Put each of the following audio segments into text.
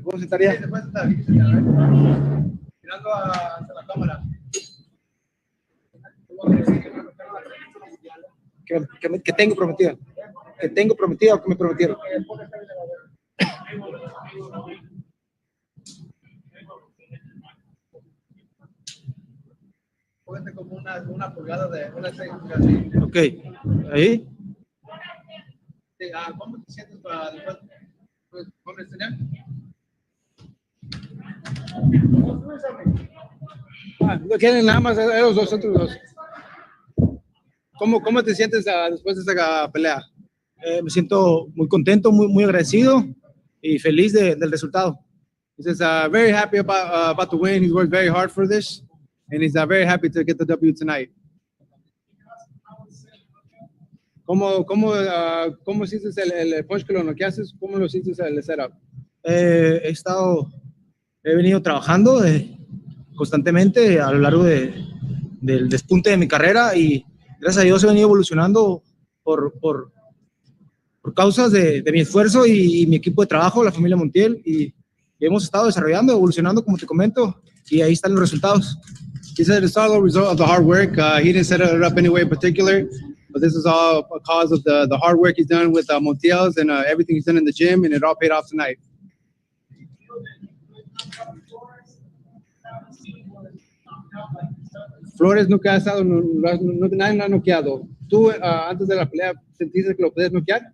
¿Cómo se estaría? Mirando hacia la cámara. Que tengo prometido. Que tengo prometido o que me prometieron. Póngate como una pulgada de una estrella. Ok, ahí. Sí, ¿cómo te sientes para después? ¿Cómo enseñar? No quieren nada más los dos otros dos. ¿Cómo te sientes después de esta pelea? Me siento muy contento, muy agradecido y feliz del resultado. He says very happy about the win. He's worked very hard for this, and he's very happy to get the W tonight. ¿Cómo hiciste el punch que lo noqueaste? ¿Cómo lo hiciste el setup? He venido trabajando constantemente a lo largo del despunte de mi carrera y gracias a Dios he venido evolucionando por causas de mi esfuerzo y mi equipo de trabajo, la familia Montiel, y hemos estado desarrollando, evolucionando, como te comento, y ahí están los resultados. He said it's all a result of the hard work. He didn't set it up any way in particular, but this is all a cause of the hard work he's done with Montiel's and everything he's done in the gym, and it all paid off tonight. Flores nunca ha estado, nadie lo ha noqueado. ¿Tú antes de la pelea sentiste que lo podías noquear?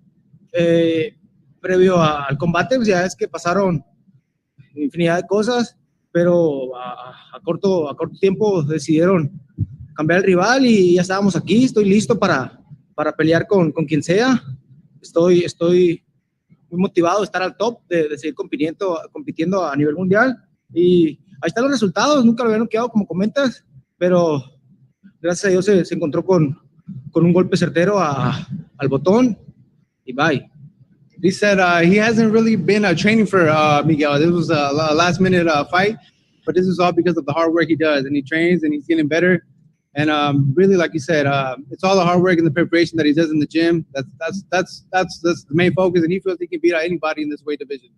Previo al combate, pues ya es que pasaron infinidad de cosas, pero a corto tiempo decidieron cambiar el rival y ya estábamos aquí. Estoy listo para pelear con quien sea. Estoy muy motivado de estar al top, de seguir compitiendo a nivel mundial, y ahí están los resultados. Nunca lo había noqueado, como comentas, pero gracias a Dios se encontró con un golpe certero al botón y bye. He said he hasn't really been training for Miguel. This was a last-minute fight, but this is all because of the hard work he does, and he trains, and he's getting better. And really, like you said, it's all the hard work and the preparation that he does in the gym. That's the main focus, and he feels he can beat out anybody in this weight division.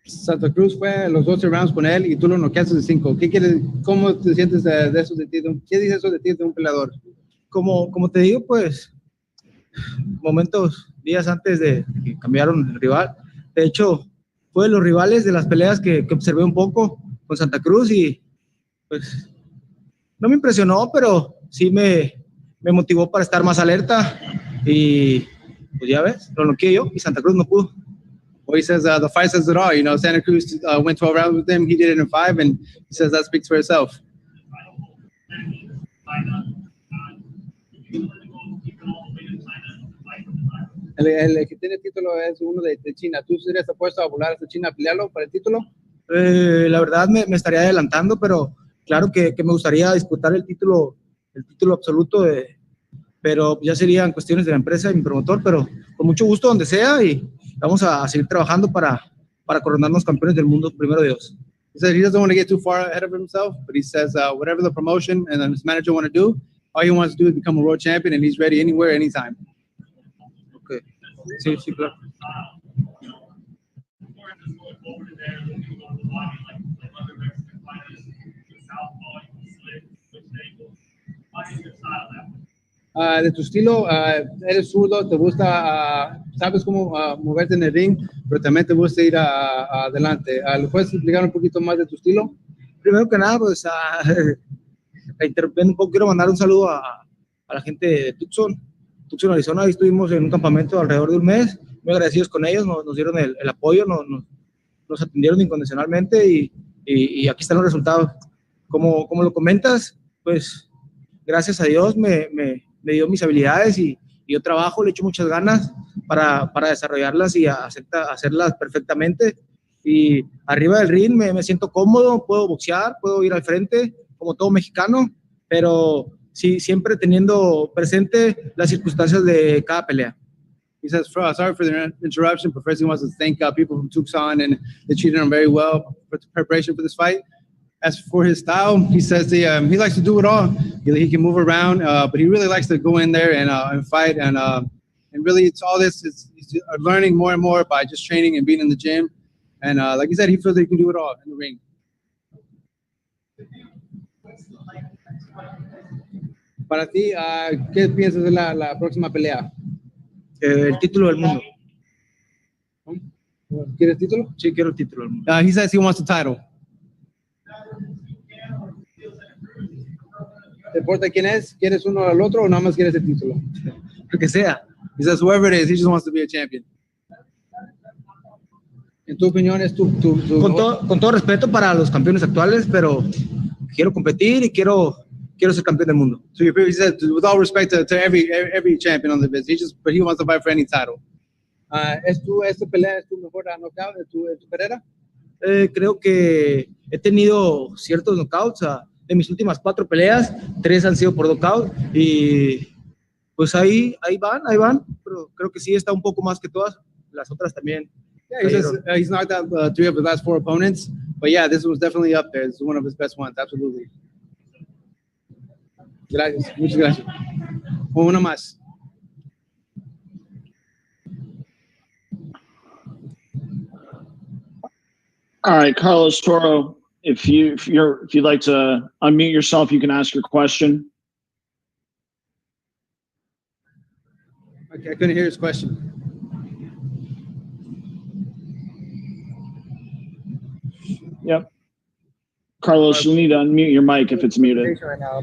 Santa Cruz fue los 12 rounds con él y tú lo noqueaste de 5. ¿Cómo te sientes de eso de ti? ¿Qué dice eso de ti de un peleador? Como te digo, pues, días antes de que cambiaron el rival. De hecho, fue de los rivales de las peleas que observé un poco con Santa Cruz y, pues, no me impresionó, pero sí me motivó para estar más alerta y, pues, ya ves, lo noqueé yo y Santa Cruz no pudo. Well, he says the fight says it all. You know, Santa Cruz went 12 rounds with him. He did it in 5, and he says that speaks for itself. El que tiene el título es uno de China. ¿Tú serías apuesto a volar hasta China a pelearlo para el título? La verdad me estaría adelantando, pero claro que me gustaría disputar el título absoluto, pero ya serían cuestiones de la empresa y mi promotor, pero con mucho gusto donde sea y vamos a seguir trabajando para coronarnos campeones del mundo, primero Dios. He said he doesn't want to get too far ahead of himself, but he says whatever the promotion and his manager want to do, all he wants to do is become a world champion, and he's ready anywhere, anytime. Okay. Sí, claro. De tu estilo, eres zurdo, te gusta, sabes cómo moverte en el ring, pero también te gusta ir adelante. ¿Le puedes explicar un poquito más de tu estilo? Primero que nada, pues, interrumpiendo un poco, quiero mandar un saludo a la gente de Tucson, Arizona. Ahí estuvimos en un campamento alrededor de un mes, muy agradecidos con ellos, nos dieron el apoyo, nos atendieron incondicionalmente y aquí están los resultados. Como lo comentas, pues gracias a Dios me dio mis habilidades y yo trabajo, le echo muchas ganas para desarrollarlas y hacerlas perfectamente. Y arriba del ring me siento cómodo, puedo boxear, puedo ir al frente como todo mexicano, pero sí, siempre teniendo presente las circunstancias de cada pelea. He says, sorry for the interruption, but first he wants to thank people from Tucson, and they treated him very well for the preparation for this fight. As for his style, he says he likes to do it all. He can move around, but he really likes to go in there and fight. And really, it's all this. He's learning more and more by just training and being in the gym. And like he said, he feels that he can do it all in the ring. Para ti, ¿qué piensas de la próxima pelea? El título del mundo. ¿Quieres título? Sí, quiero el título del mundo. He says he wants the title. ¿Te importa quién es? ¿Quieres uno al otro o nada más quieres el título? Lo que sea. He says whoever it is, he just wants to be a champion. En tu opinión es tu con todo respeto para los campeones actuales, pero quiero competir y quiero ser campeón del mundo. So he said, with all respect to every champion on the business, but he wants to fight for any title. ¿Esta pelea es tu mejor knockout de tu carrera? Creo que he tenido ciertos knockouts. De mis últimas 4 peleas, 3 han sido por knockout y pues ahí van, pero creo que sí está un poco más que todas las otras también. Yeah, he says he's knocked out 3 of his last 4 opponents, but yeah, this was definitely up there. It's one of his best ones, absolutely. Gracias, muchas gracias. Uno más. All right, Carlos Toro, if you'd like to unmute yourself, you can ask your question. Okay, I couldn't hear his question. Yep. Carlos, you'll need to unmute your mic if it's muted. Right now,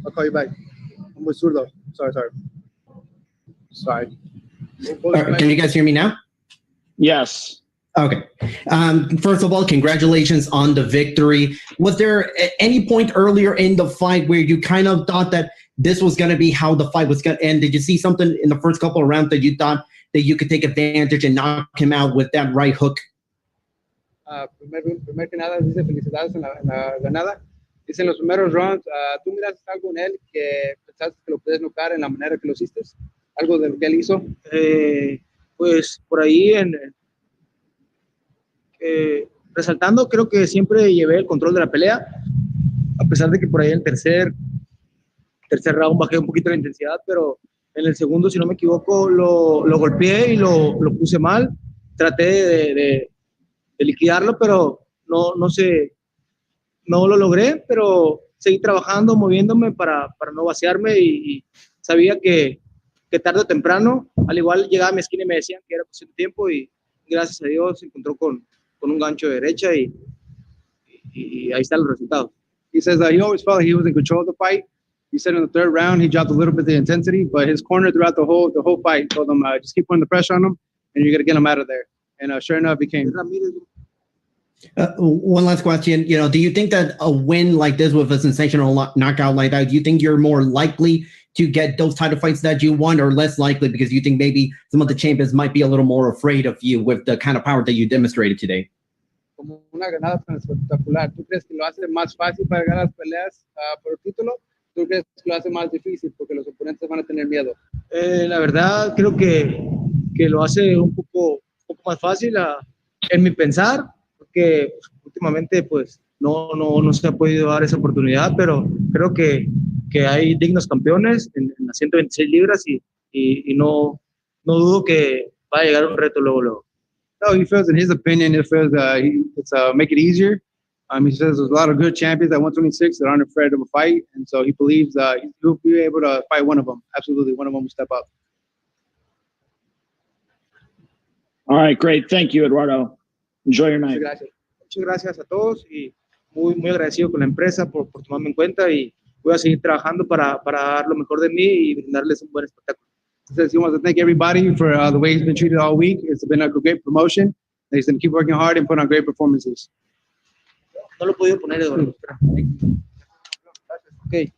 I'll call you back. I'm with Zurdo. Sorry. Can you guys hear me now? Yes. Okay. First of all, congratulations on the victory. Was there any point earlier in the fight where you kind of thought that this was going to be how the fight was going to end? Did you see something in the first couple of rounds that you thought that you could take advantage and knock him out with that right hook? Primero que nada, dice felicidades en la ganada. Dice en los primeros rounds, ¿tú miraste algo en él que pensaste que lo puedes nocar en la manera que lo hiciste? ¿Algo de lo que él hizo? Pues por ahí resaltando, creo que siempre llevé el control de la pelea, a pesar de que por ahí en el tercer round bajé un poquito la intensidad, pero en el segundo, si no me equivoco, lo golpeé y lo puse mal. Traté de liquidarlo, pero no lo logré, pero seguí trabajando, moviéndome para no vaciarme y sabía que tarde o temprano, al igual llegaba a mi esquina y me decían que era cuestión de tiempo y gracias a Dios se encontró con un gancho de derecha y ahí están los resultados. He says he always felt like he was in control of the fight. He said in the third round he dropped a little bit of the intensity, but his corner throughout the whole fight told him just keep putting the pressure on him, and you're gonna get him out of there. And sure enough, he came. One last question. Do you think that a win like this with a sensational knockout like that, do you think you're more likely to get those title fights that you won, or less likely because you think maybe some of the champions might be a little more afraid of you with the kind of power that you demonstrated today? Como una ganada tan espectacular. ¿Tú crees que lo hace más fácil para ganar las peleas por el título? ¿Tú crees que lo hace más difícil porque los oponentes van a tener miedo? La verdad, creo que lo hace un poco más fácil en mi pensar, porque últimamente pues no se ha podido dar esa oportunidad, pero creo que hay dignos campeones en las 126 libras y no dudo que va a llegar un reto luego. No, he feels, in his opinion, it's make it easier. He says there's a lot of good champions at 126 that aren't afraid of a fight, and so he believes he'll be able to fight one of them. Absolutely, one of them will step up. All right, great. Thank you, Eduardo. Enjoy your night. Muchas gracias a todos y muy agradecido con la empresa por tomarme en cuenta y voy a seguir trabajando para dar lo mejor de mí y brindarles un buen espectáculo. He says he wants to thank everybody for the way he's been treated all week. It's been a great promotion. He's going to keep working hard and put on great performances. No lo he podido poner, Eduardo. Okay.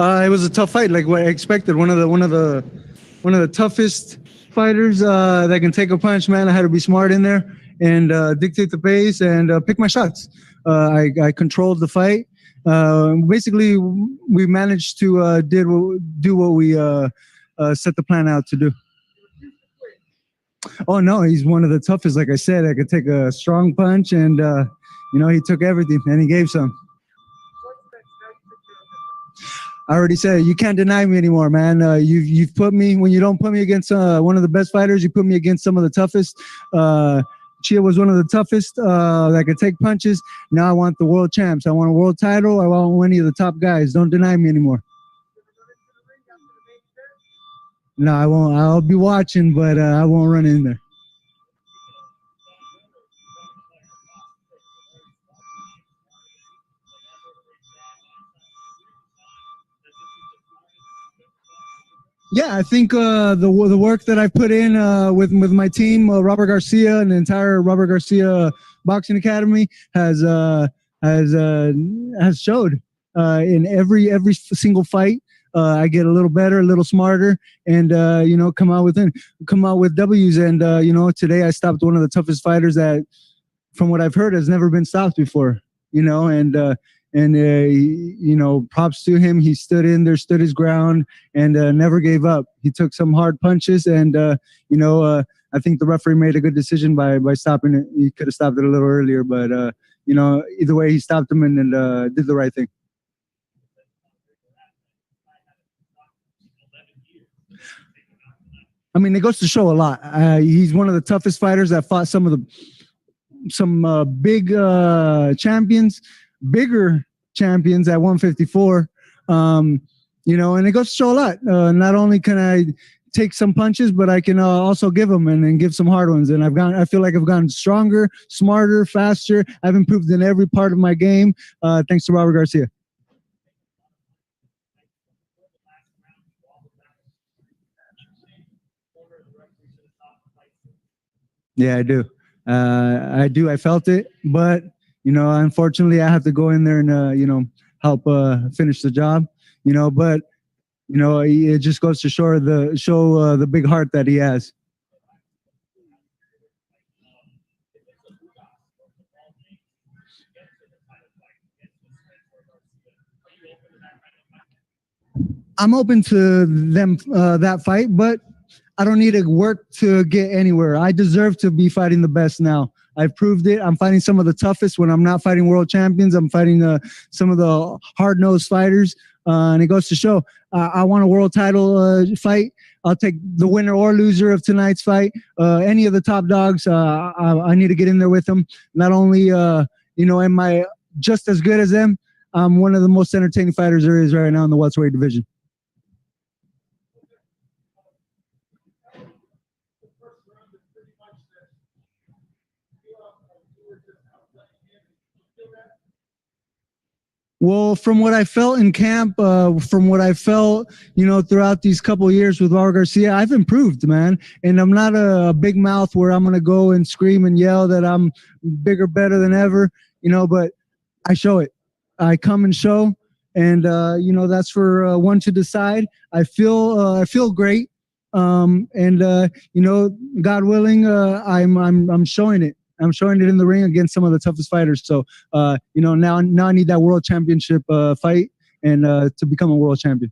It was a tough fight, like what I expected. One of the toughest fighters that can take a punch. Man, I had to be smart in there and dictate the pace and pick my shots. I controlled the fight. Basically, we managed to do what we set the plan out to do. Oh no, he's one of the toughest. Like I said, I could take a strong punch, and he took everything and he gave some. I already said you can't deny me anymore, man. You've put me, when you don't put me against one of the best fighters, you put me against some of the toughest. Chia was one of the toughest that could take punches. Now I want the world champs. I want a world title. I want any of the top guys. Don't deny me anymore. No, I won't. I'll be watching, but I won't run in there. Yeah, I think the work that I've put in with my team, Robert Garcia and the entire Robert Garcia Boxing Academy has showed in every single fight. I get a little better, a little smarter, and come out with W's. And today I stopped one of the toughest fighters that, from what I've heard, has never been stopped before. Props to him. He stood in there, stood his ground, and never gave up. He took some hard punches, and I think the referee made a good decision by stopping it. He could have stopped it a little earlier, but either way, he stopped him and did the right thing. I mean, it goes to show a lot. He's one of the toughest fighters that fought some big champions, bigger champions at 154. And it goes to show a lot. Not only can I take some punches, but I can also give them and give some hard ones. And I feel like I've gotten stronger, smarter, faster. I've improved in every part of my game, thanks to Robert Garcia. Yeah, I do. I felt it, but unfortunately, I have to go in there and help finish the job. But it just goes to show the big heart that he has. I'm open to them that fight, but I don't need to work to get anywhere. I deserve to be fighting the best now. I've proved it. I'm fighting some of the toughest when I'm not fighting world champions. I'm fighting some of the hard-nosed fighters, and it goes to show I want a world title fight. I'll take the winner or loser of tonight's fight. Any of the top dogs, I need to get in there with them. Not only, am I just as good as them, I'm one of the most entertaining fighters there is right now in the welterweight division. Well, from what I felt in camp, from what I felt, throughout these couple of years with Garcia, I've improved, man. And I'm not a big mouth where I'm going to go and scream and yell that I'm bigger, better than ever, but I show it. I come and show, and that's for one to decide. I feel great, and God willing, I'm showing it. I'm showing it in the ring against some of the toughest fighters. So, now I need that world championship fight and to become a world champion.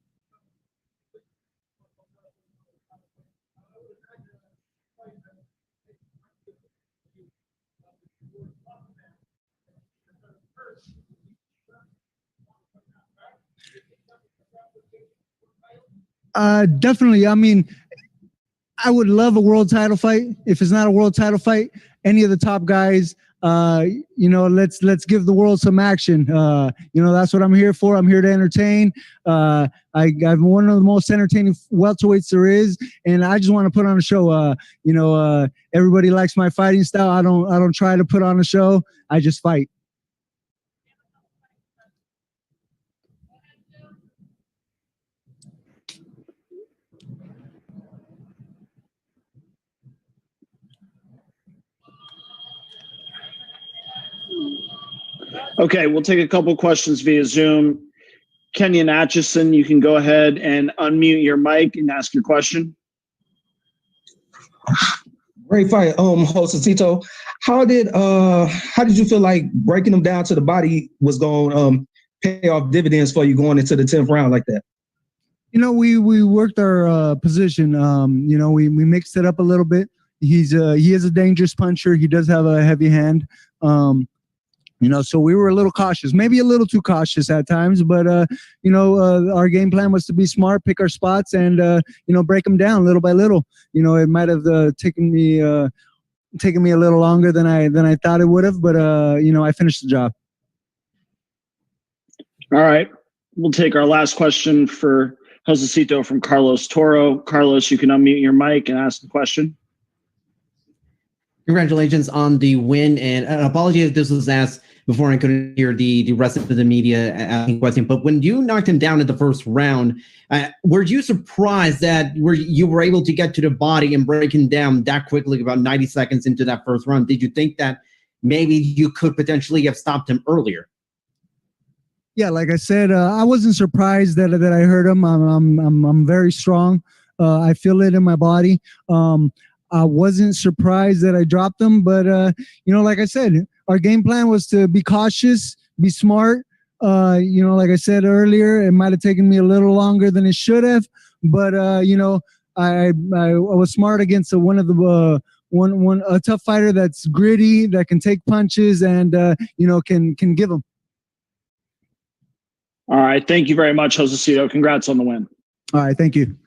Definitely. I mean, I would love a world title fight. If it's not a world title fight, any of the top guys, let's give the world some action. That's what I'm here for. I'm here to entertain. I'm one of the most entertaining welterweights there is, and I just want to put on a show. Everybody likes my fighting style. I don't try to put on a show. I just fight. Okay, we'll take a couple questions via Zoom. Kenyon Atchison, you can go ahead and unmute your mic and ask your question. Great fight, Josecito. How did you feel like breaking them down to the body was going to pay off dividends for you going into the 10th round like that? We worked our position. We mixed it up a little bit. He is a dangerous puncher. He does have a heavy hand. So we were a little cautious, maybe a little too cautious at times, but, our game plan was to be smart, pick our spots, and, break them down little by little. It might have taken me a little longer than I thought it would have, but, I finished the job. All right. We'll take our last question for Josecito from Carlos Toro. Carlos, you can unmute your mic and ask the question. Congratulations on the win, and apology if this was asked before I couldn't hear the rest of the media asking questions. But when you knocked him down in the first round, were you surprised that you were able to get to the body and break him down that quickly, about 90 seconds into that first round? Did you think that maybe you could potentially have stopped him earlier? Yeah, like I said, I wasn't surprised that I hurt him. I'm very strong. I feel it in my body. I wasn't surprised that I dropped him, but like I said, our game plan was to be cautious, be smart. Like I said earlier, it might have taken me a little longer than it should have, but I was smart against a tough fighter that's gritty, that can take punches, and can give them. All right, thank you very much, Josecito. Congrats on the win. All right, thank you.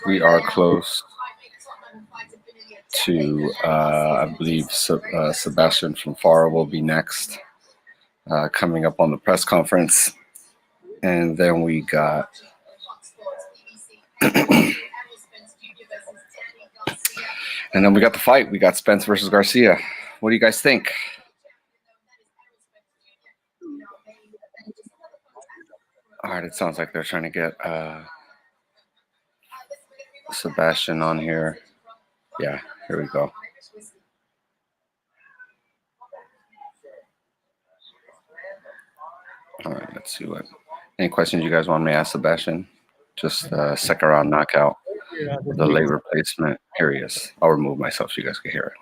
We are close to, I believe, Sebastian from Faro will be next, coming up on the press conference. And then we got and then we got the fight. We got Spence versus Garcia. What do you guys think? All right, it sounds like they're trying to get Sebastian on here. Yeah, here we go. All right, let's see what. Any questions you guys want me to ask Sebastian? Just second round knockout, the leg replacement. Here he is. I'll remove myself so you guys can hear it.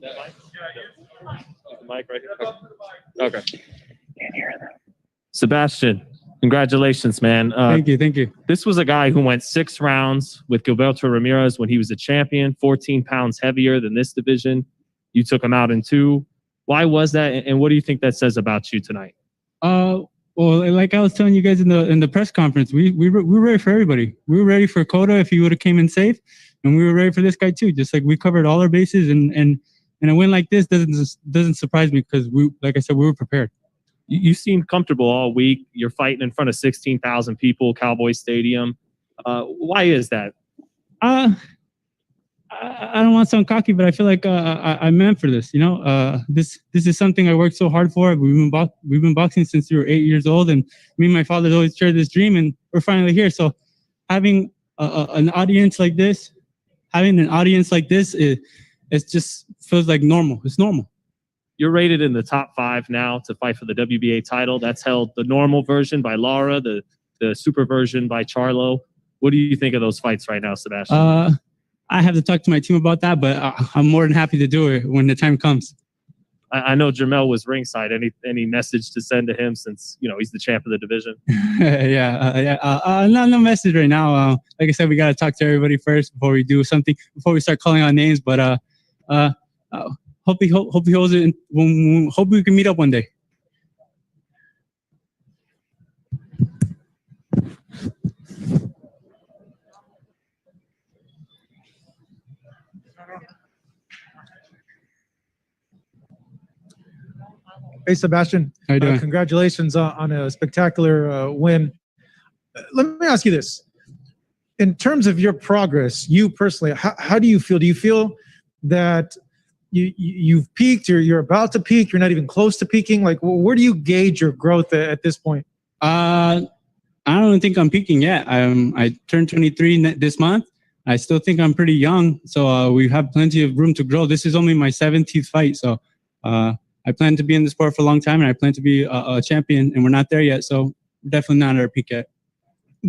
That mic? The mic right here? Okay. Can't hear them. Sebastian, congratulations, man. Thank you. This was a guy who went 6 rounds with Gilberto Ramirez when he was a champion, 14 pounds heavier than this division. You took him out in 2. Why was that, and what do you think that says about you tonight? Well, like I was telling you guys in the press conference, we were ready for everybody. We were ready for Cota if he would have came in safe, and we were ready for this guy too. Just like we covered all our bases, and a win like this doesn't surprise me because like I said, we were prepared. You seemed comfortable all week. You're fighting in front of 16,000 people, Cowboy Stadium. Why is that? I don't want to sound cocky, but I feel like I meant for this. This is something I worked so hard for. We've been boxing since we were 8 years old, and me and my father always shared this dream, and we're finally here. So having an audience like this, it just feels like normal. It's normal. You're rated in the top 5 now to fight for the WBA title. That's held the normal version by Lara, the super version by Charlo. What do you think of those fights right now, Sebastian? I have to talk to my team about that, but I'm more than happy to do it when the time comes. I know Jermel was ringside. Any message to send to him since he's the champ of the division? No message right now. Like I said, we got to talk to everybody first before we do something. Before we start calling out names, but hope he holds it. Hope we can meet up one day. Hey, Sebastian. How you doing? Congratulations on a spectacular win. Let me ask you this. In terms of your progress, you personally, how do you feel? Do you feel that you've peaked, you're about to peak, you're not even close to peaking? Like, where do you gauge your growth at this point? I don't think I'm peaking yet. I turned 23 this month. I still think I'm pretty young, so we have plenty of room to grow. This is only my 17th fight, so I plan to be in the sport for a long time, and I plan to be a champion, and we're not there yet, so we're definitely not at our peak yet.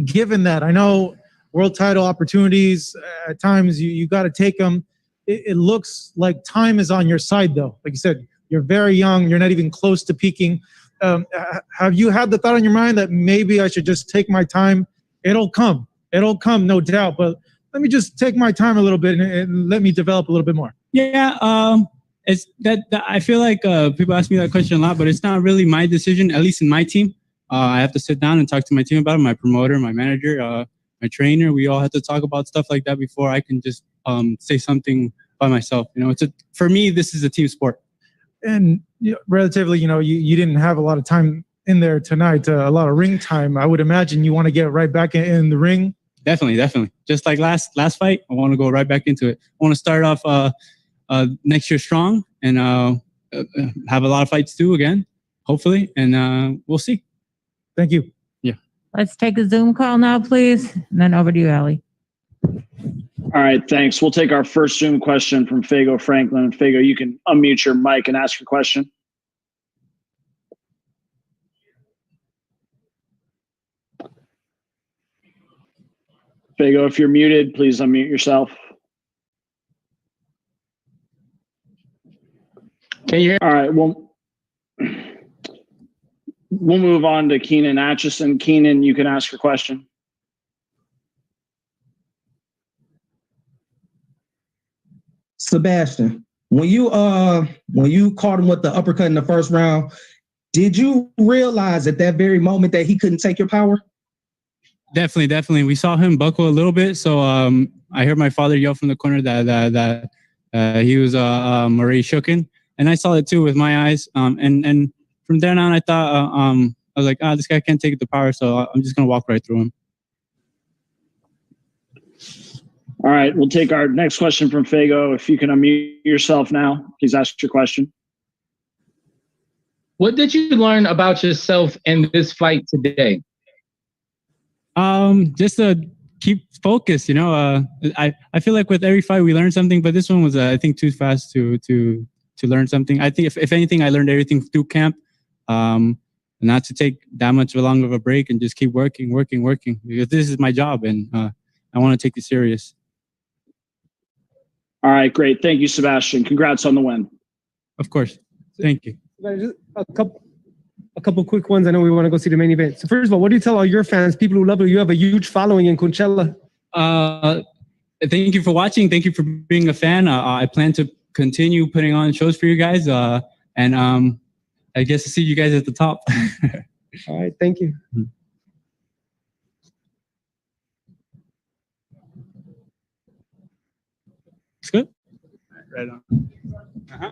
Given that, I know world title opportunities, at times you got to take them. It looks like time is on your side, though. Like you said, you're very young. You're not even close to peaking. Have you had the thought in your mind that maybe I should just take my time? It'll come, no doubt. But let me just take my time a little bit and let me develop a little bit more. Yeah, it's that I feel like people ask me that question a lot, but it's not really my decision, at least in my team. I have to sit down and talk to my team about it, my promoter, my manager, my trainer. We all have to talk about stuff like that before I can just say something by myself. For me, this is a team sport. And relatively, you didn't have a lot of time in there tonight, a lot of ring time. I would imagine you want to get right back in the ring. Definitely. Just like last fight, I want to go right back into it. I want to start off next year strong and have a lot of fights too again, hopefully, and we'll see. Thank you. Yeah. Let's take a Zoom call now, please, and then over to you, Ali. All right, thanks. We'll take our first Zoom question from Fago Franklin. Fago, you can unmute your mic and ask your question. Fago, if you're muted, please unmute yourself. Can you hear? All right, we'll move on to Keenan Atchison. Keenan, you can ask your question. Sebastian, when you caught him with the uppercut in the first round, did you realize at that very moment that he couldn't take your power? Definitely. We saw him buckle a little bit. So I heard my father yell from the corner that he was already shooken, and I saw it too with my eyes. And from then on, I thought I was like, this guy can't take the power, so I'm just gonna walk right through him. All right, we'll take our next question from Fago. If you can unmute yourself now, please ask your question. What did you learn about yourself in this fight today? Just to keep focused, I feel like with every fight we learn something, but this one was I think too fast to learn something. I think if anything, I learned everything through camp. Not to take that much long of a break and just keep working because this is my job and I want to take it serious. All right, great. Thank you, Sebastian. Congrats on the win. Of course. Thank you. Just a couple quick ones. I know we want to go see the main event. So first of all, what do you tell all your fans, people who love you? You have a huge following in Coachella. Thank you for watching. Thank you for being a fan. I plan to continue putting on shows for you guys. And I guess to see you guys at the top. All right. Thank you. It's good. Right on. Uh-huh.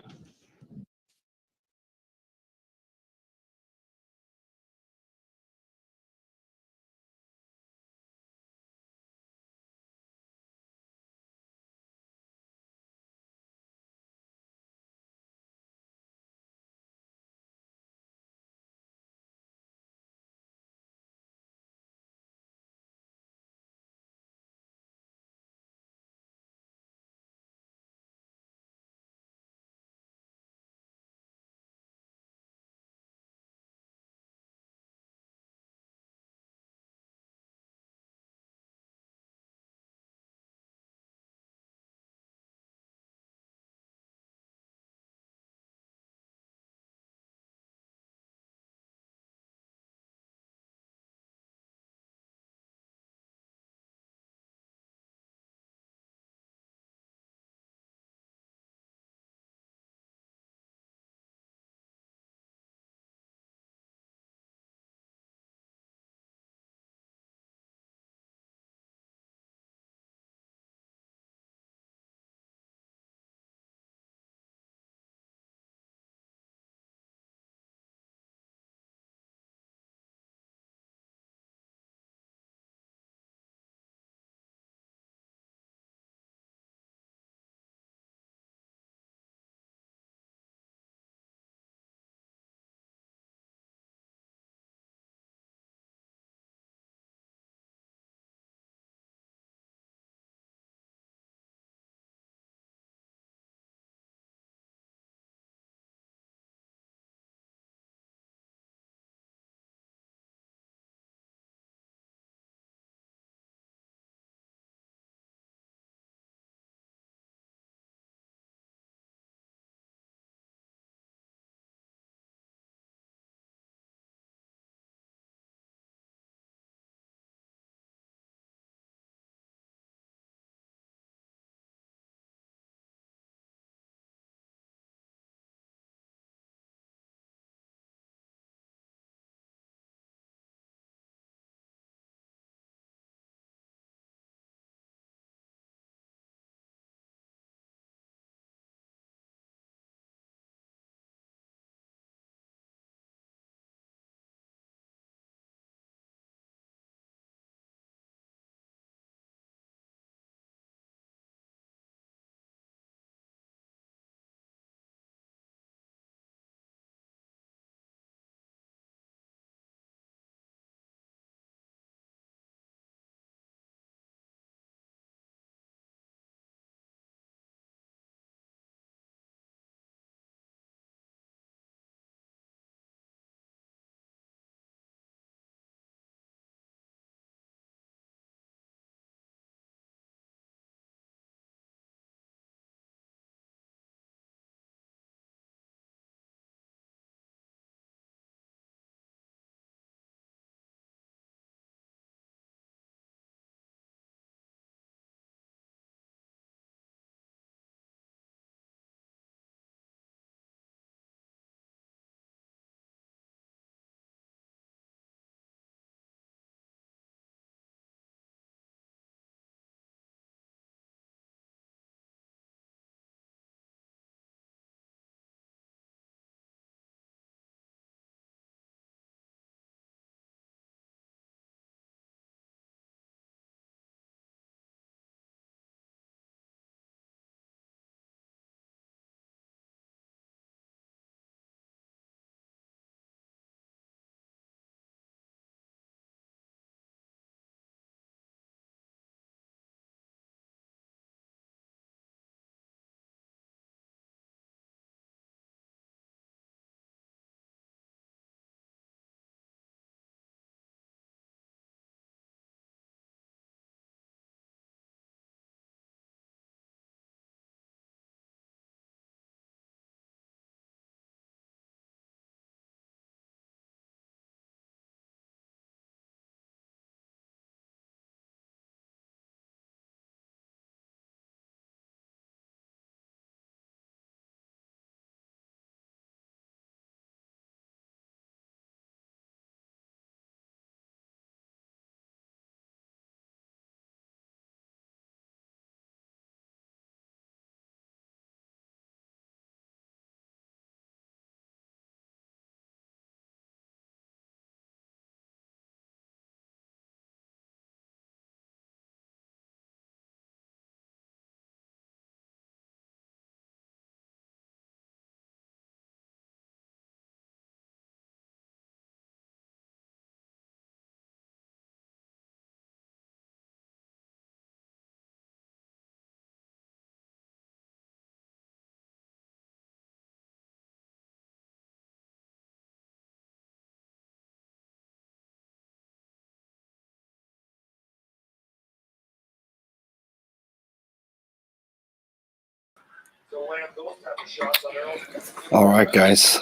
All right, guys.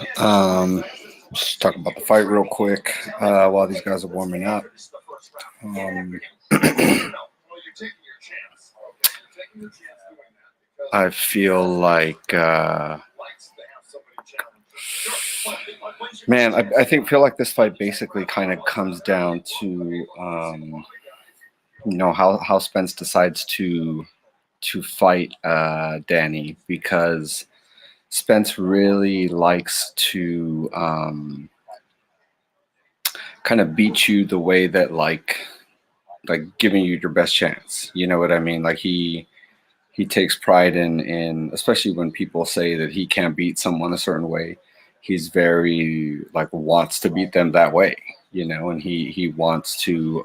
Just talk about the fight real quick while these guys are warming up. I feel like, man, I feel like this fight basically kind of comes down to, you know, how Spence decides to fight Danny, because Spence really likes to kind of beat you the way that like giving you your best chance. You know what I mean? Like he takes pride in especially when people say that he can't beat someone a certain way. He's very like wants to beat them that way, you know, and he wants to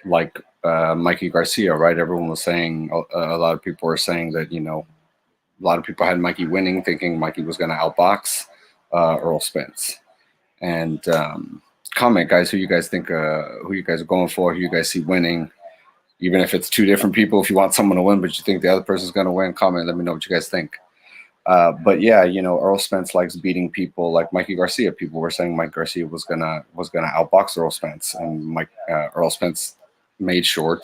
like Mikey Garcia, right? Everyone was saying, a lot of people were saying that, you know, a lot of people had Mikey winning, thinking Mikey was going to outbox Earl Spence. And comment, guys, who you guys think, who you guys are going for, who you guys see winning, even if it's two different people. If you want someone to win, but you think the other person's going to win, comment, let me know what you guys think. But yeah, you know, Earl Spence likes beating people like Mikey Garcia. People were saying Mike Garcia was gonna outbox Earl Spence, and Earl Spence made sure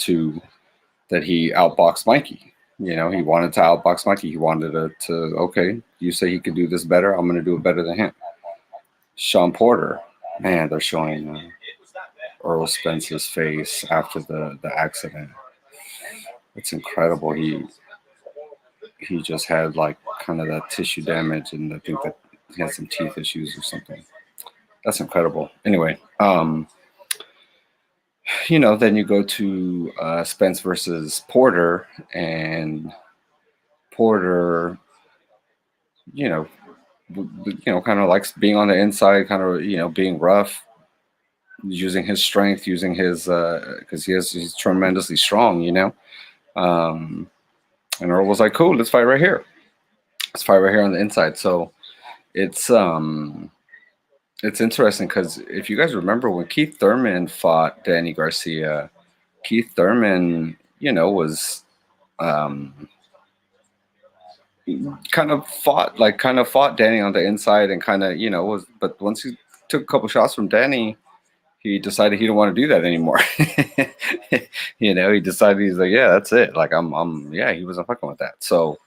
that he outboxed Mikey. You know, he wanted to outbox Mikey. He wanted to okay, you say he could do this better, I'm going to do it better than him. Sean Porter, man, they're showing Earl Spence's face after the accident. It's incredible. He just had like kind of that tissue damage, and I think that he had some teeth issues or something. That's incredible. Anyway, you know, then you go to Spence versus Porter, and Porter, you know, kind of likes being on the inside, kind of, you know, being rough, using his strength, using his because he's tremendously strong, you know. And Earl was like, cool, let's fight right here. Let's fight right here on the inside. So it's interesting because if you guys remember when Keith Thurman fought Danny Garcia, Keith Thurman, you know, was kind of fought Danny on the inside, and kind of, you know, but once he took a couple shots from Danny, he decided he didn't want to do that anymore. You know, he decided, he's like, yeah, that's it. Like yeah, he wasn't fucking with that. So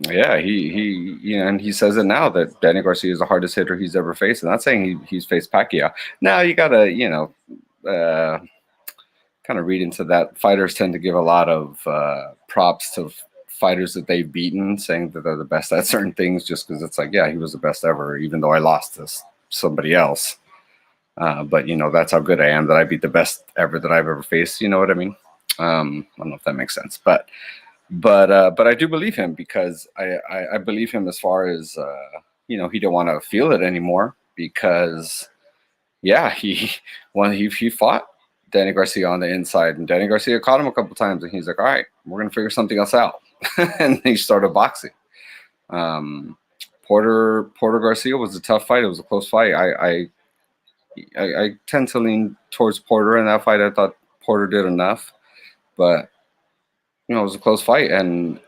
yeah, he you know, and he says it now that Danny Garcia is the hardest hitter he's ever faced. And not saying he's faced Pacquiao. Now you gotta, you know, kind of read into that. Fighters tend to give a lot of props to fighters that they've beaten, saying that they're the best at certain things, just because it's like, yeah, he was the best ever, even though I lost to somebody else. But you know, that's how good I am, that I beat the best ever that I've ever faced. You know what I mean? I don't know if that makes sense, but I do believe him, because I believe him as far as you know, he don't want to feel it anymore, because yeah, he fought Danny Garcia on the inside, and Danny Garcia caught him a couple times, and he's like, all right, we're gonna figure something else out. And he started boxing. Porter Garcia was a tough fight. It was a close fight. I tend to lean towards Porter in that fight. I thought Porter did enough, but you know, it was a close fight, and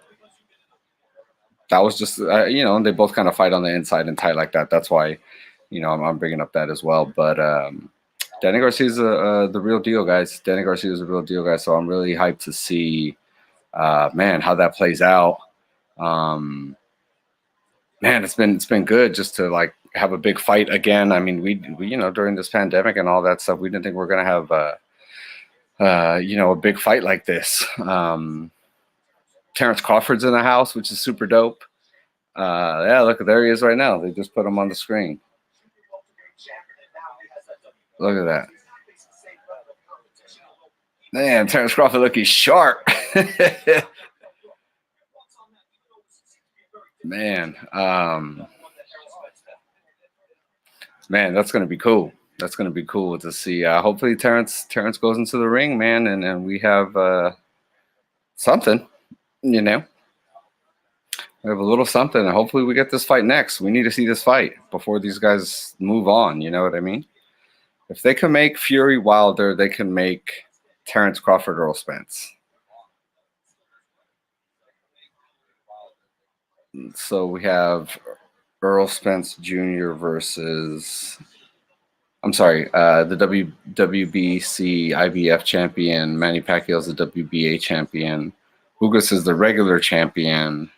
that was just you know, and they both kind of fight on the inside and tight like that. That's why, you know, I'm bringing up that as well. But Danny Garcia is the real deal, guys. Danny Garcia is a real deal, guys. So I'm really hyped to see, man, how that plays out. Man, it's been good just to like have a big fight again. I mean, we you know, during this pandemic and all that stuff, we didn't think we were gonna have you know, a big fight like this. Terrence Crawford's in the house, which is super dope. Yeah, look, there he is right now. They just put him on the screen. Look at that. Man, Terrence Crawford looking sharp. Man, man, that's gonna be cool. That's gonna be cool to see. Hopefully, Terrence goes into the ring, man, and we have something. You know, we have a little something, and hopefully, we get this fight next. We need to see this fight before these guys move on. You know what I mean? If they can make Fury Wilder, they can make Terrence Crawford Earl Spence. So we have Earl Spence Jr. versus, I'm sorry, the WBC IBF champion. Manny Pacquiao is the WBA champion. Ugas is the regular champion.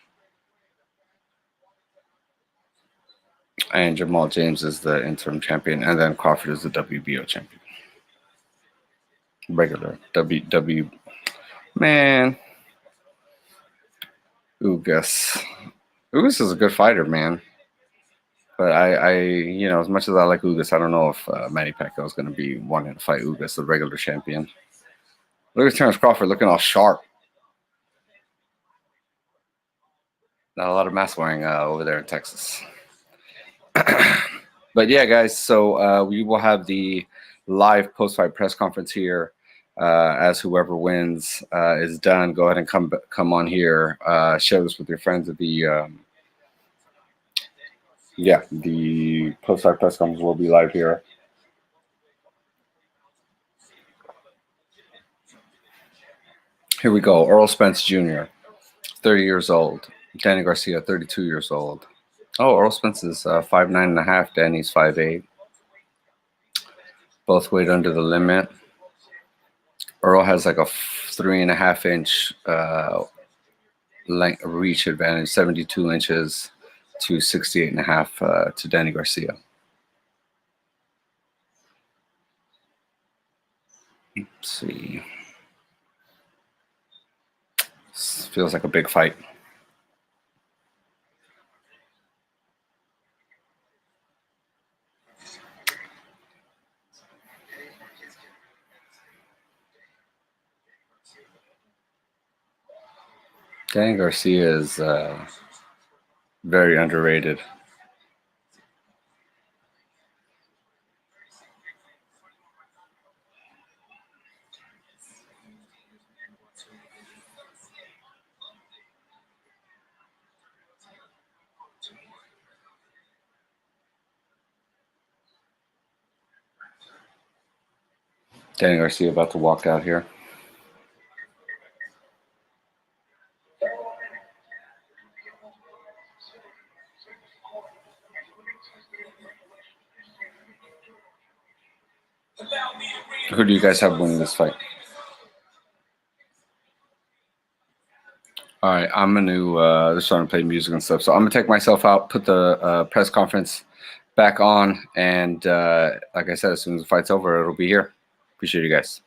And Jamal James is the interim champion. And then Crawford is the WBO champion. Regular. Man. Ugas. Ugas is a good fighter, man. But you know, as much as I like Ugas, I don't know if Manny Pacquiao is going to be wanting to fight Ugas, the regular champion. Look at Terrence Crawford looking all sharp. Not a lot of mask wearing over there in Texas. But yeah, guys, so we will have the live post-fight press conference here as whoever wins is done. Go ahead and come on here. Share this with your friends at the the post-fight press conference will be live here. Here we go. Earl Spence Jr., 30 years old. Danny Garcia, 32 years old. Oh, Earl Spence is 5'9.5". Danny's 5'8". Both weighed under the limit. Earl has like a 3.5-inch length reach advantage, 72 inches to 68.5 to Danny Garcia. Let's see. This feels like a big fight. Danny Garcia is very underrated. Danny Garcia about to walk out here. Who do you guys have winning this fight? All right, I'm going to start to play music and stuff. So I'm going to take myself out, put the press conference back on. And like I said, as soon as the fight's over, it'll be here. Appreciate you guys.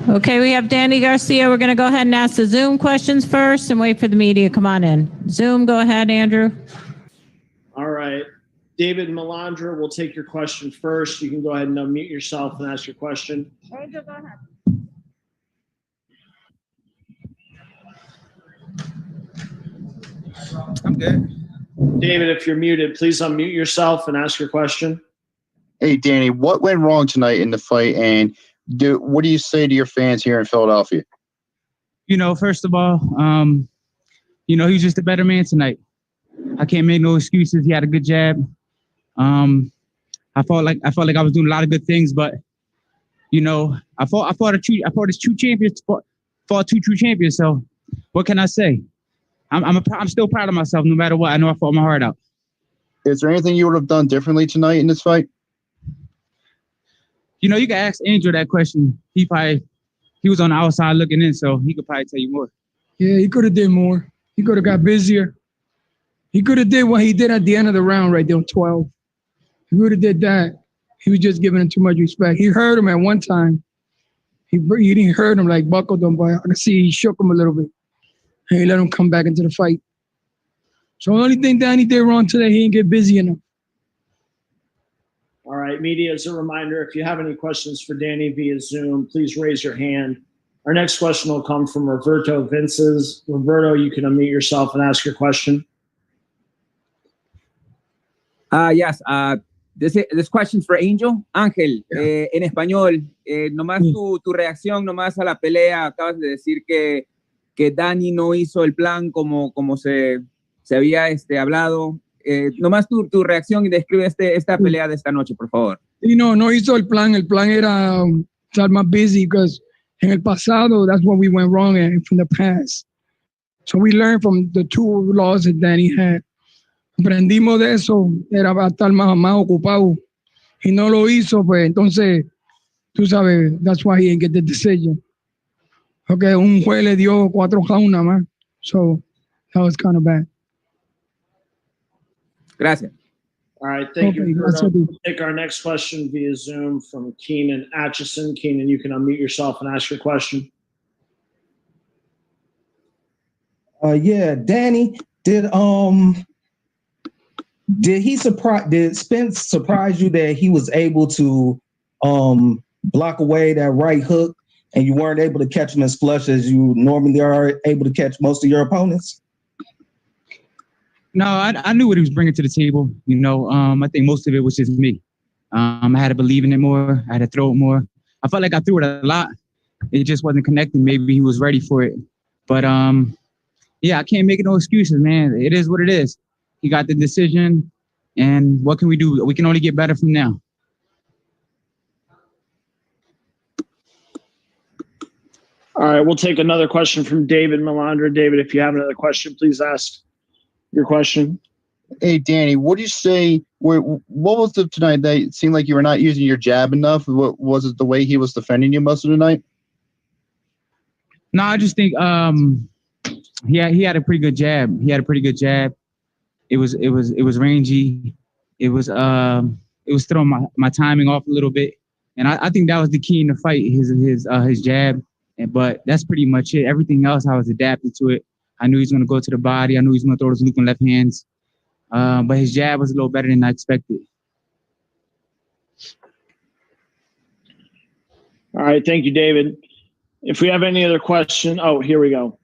Okay, we have Danny Garcia. We're going to go ahead and ask the Zoom questions first and wait for the media. Come on in. Zoom, go ahead, Andrew. All right. David Melandra, we'll take your question first. You can go ahead and unmute yourself and ask your question. Angel, go ahead. I'm good. David, if you're muted, please unmute yourself and ask your question. Hey, Danny, what went wrong tonight in the fight, and what do you say to your fans here in Philadelphia? You know, first of all, he was just a better man tonight. I can't make no excuses. He had a good jab. I felt like I was doing a lot of good things, but I fought his true champions, fought two true champions. So what can I say? I'm still proud of myself, no matter what. I know I fought my heart out. Is there anything you would have done differently tonight in this fight? You can ask Angel that question. He was on the outside looking in, so he could probably tell you more. Yeah, he could have did more. He could have got busier. He could have did what he did at the end of the round right there on 12. He would have did that. He was just giving him too much respect. He hurt him at one time. He didn't hurt him, like buckled him, but I can see he shook him a little bit. And he let him come back into the fight. So the only thing Danny did wrong today, he didn't get busy enough. All right, media, as a reminder, if you have any questions for Danny via Zoom, please raise your hand. Our next question will come from Roberto Vinces. Roberto, you can unmute yourself and ask your question. Yes, this question is for Angel. Ángel, en español, nomás tu reacción nomás a la pelea. Acabas de decir que Danny no hizo el plan como se había hablado. Nomás tu reacción y describe esta pelea de esta noche, por favor. Sí, no hizo el plan. El plan era estar más busy because en el pasado, that's what we went wrong from the past. So we learned from the two laws that Danny had. Aprendimos de eso, era para estar más ocupado. Y no lo hizo, pues entonces, tú sabes, that's why he didn't get the decision. Okay, un juez le dio 4 rounds nada más. So that was kind of bad. Gracias. All right, thank you. We'll take our next question via Zoom from Keenan Atchison. Keenan, you can unmute yourself and ask your question. Yeah, Danny, did Spence surprise you that he was able to block away that right hook and you weren't able to catch him as flush as you normally are able to catch most of your opponents? No, I knew what he was bringing to the table. I think most of it was just me. I had to believe in it more. I had to throw it more. I felt like I threw it a lot. It just wasn't connecting. Maybe he was ready for it. But, yeah, I can't make no excuses, man. It is what it is. He got the decision, and what can we do? We can only get better from now. All right, we'll take another question from David Melandra. David, if you have another question, please ask your question. Hey, Danny, what do you say? What was it tonight that it seemed like you were not using your jab enough? What was it, the way he was defending you most of the night? No, I just think he had a pretty good jab. It was rangy. It was throwing my timing off a little bit, and I think that was the key in the fight. His jab, but that's pretty much it. Everything else, I was adapting to it. I knew he was going to go to the body. I knew he was going to throw those looping left hands. But his jab was a little better than I expected. All right. Thank you, David. If we have any other question, here we go.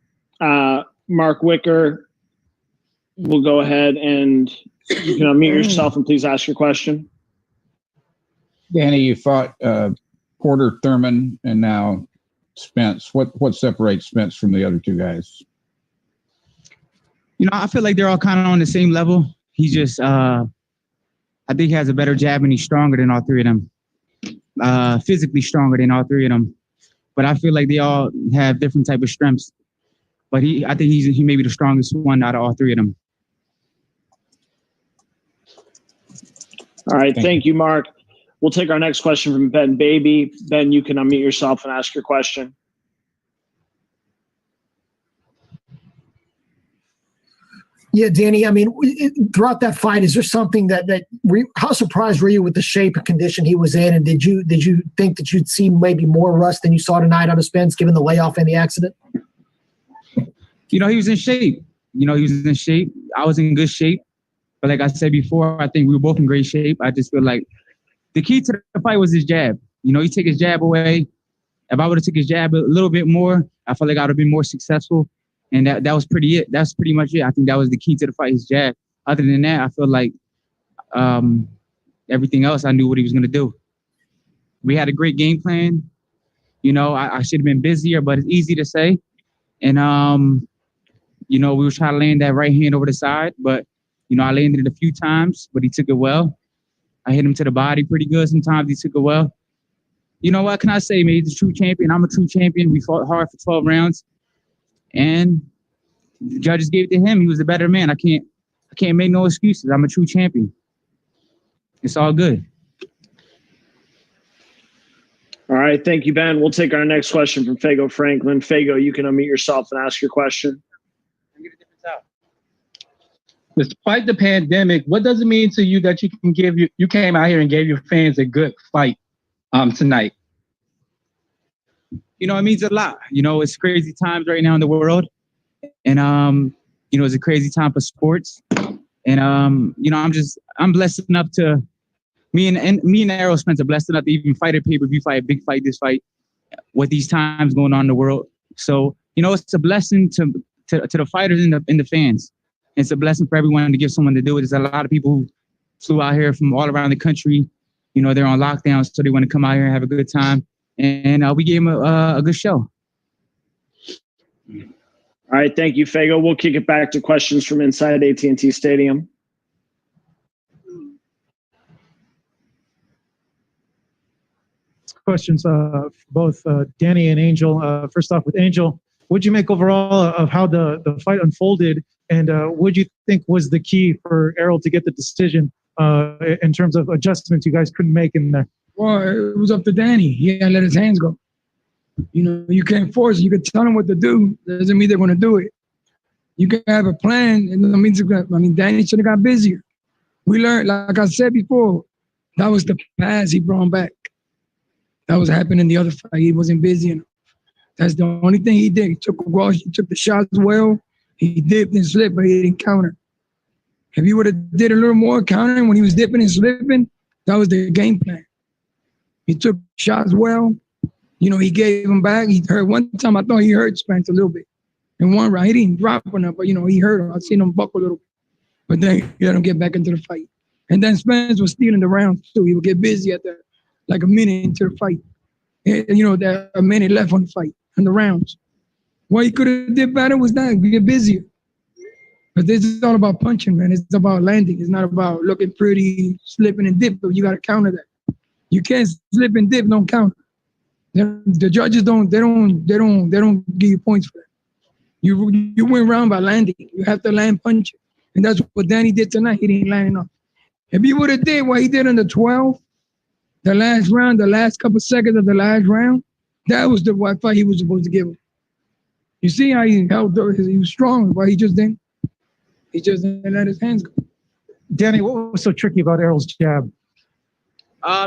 Mark Wicker, we'll go ahead and you can unmute yourself and please ask your question. Danny, you fought Porter, Thurman, and now Spence. What separates Spence from the other two guys? I feel like they're all kind of on the same level. He just, I think he has a better jab and he's stronger than all three of them. Physically stronger than all three of them. But I feel like they all have different type of strengths. But I think he may be the strongest one out of all three of them. All right. Thank you, Mark. We'll take our next question from Ben Baby. Ben, you can unmute yourself and ask your question. Yeah, Danny. I mean, throughout that fight, is there something how surprised were you with the shape and condition he was in, and did you think that you'd see maybe more rust than you saw tonight out of Spence, given the layoff and the accident? He was in shape. He was in shape. I was in good shape, but like I said before, I think we were both in great shape. I just feel like the key to the fight was his jab. He took his jab away. If I would have took his jab a little bit more, I feel like I would have been more successful. And that was that's pretty much it. I think that was the key to the fight, his jab. Other than that, I feel like everything else, I knew what he was going to do. We had a great game plan. I should have been busier, but it's easy to say. And, we were trying to land that right hand over the side. But, I landed it a few times, but he took it well. I hit him to the body pretty good. Sometimes he took it well. What can I say, man? He's a true champion. I'm a true champion. We fought hard for 12 rounds. And the judges gave it to him. He was the better man. I can't make no excuses. I'm a true champion. It's all good. All right. Thank you, Ben. We'll take our next question from Fago Franklin. Fago, you can unmute yourself and ask your question. Despite the pandemic, what does it mean to you that you came out here and gave your fans a good fight tonight? It means a lot. It's crazy times right now in the world. And, it's a crazy time for sports. And, I'm blessed enough to, me and Errol Spence are blessed enough to even fight a pay-per-view fight, a big fight, this fight, with these times going on in the world. So, it's a blessing to the fighters and the fans. It's a blessing for everyone to give someone to do it. There's a lot of people who flew out here from all around the country. They're on lockdown, so they want to come out here and have a good time. And we gave him a good show. All right, thank you, Fago. We'll kick it back to questions from inside AT&T Stadium. Questions for both Danny and Angel. First off, with Angel, what'd you make overall of how the fight unfolded, and what do you think was the key for Errol to get the decision in terms of adjustments you guys couldn't make in there? Well, it was up to Danny. He had to let his hands go. You can't force it. You can tell them what to do. That doesn't mean they're going to do it. You can have a plan, and that means Danny should have got busier. We learned, like I said before, that was the pass he brought back. That was happening in the other fight. He wasn't busy enough. That's the only thing he did. He took the shots well. He dipped and slipped, but he didn't counter. If he would have did a little more countering when he was dipping and slipping, that was the game plan. He took shots well. He gave him back. He hurt one time. I thought he hurt Spence a little bit. In one round, he didn't drop enough, but he hurt him. I seen him buckle a little bit. But then he let him get back into the fight. And then Spence was stealing the rounds too. He would get busy at like a minute into the fight. And, a minute left on the fight and the rounds. What he could have did better was that we get busier. But this is all about punching, man. It's about landing. It's not about looking pretty, slipping and dip. But you got to counter that. You can't slip and dip, don't counter. The judges don't give you points for that. You win round by landing. You have to land punching. And that's what Danny did tonight. He didn't land enough. If he would have did what he did in the 12, the last round, the last couple seconds of the last round, that was the fight he was supposed to give him. You see how he held, he was strong, but he just didn't let his hands go. Danny, what was so tricky about Errol's jab?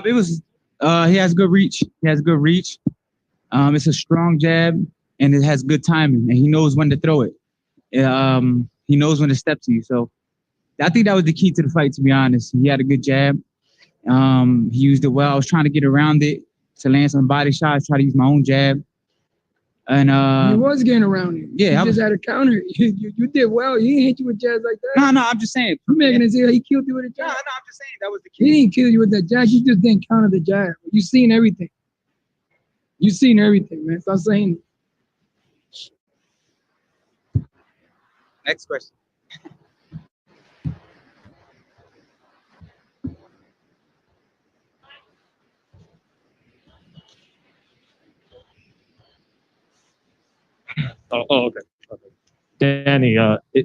It was he has good reach. It's a strong jab, and it has good timing, and he knows when to throw it. He knows when to step to you. So I think that was the key to the fight, to be honest. He had a good jab. He used it well. I was trying to get around it to land some body shots, try to use my own jab. And he was getting around it. Yeah, he just had a counter. You did well. He didn't hit you with jabs like that. No, I'm just saying. You're making it say he killed you with a jab. No, I'm just saying that was the key. He didn't kill you with that jab. You just didn't counter the jab. You seen everything. Man. Stop saying it. Next question. Oh, okay. Danny,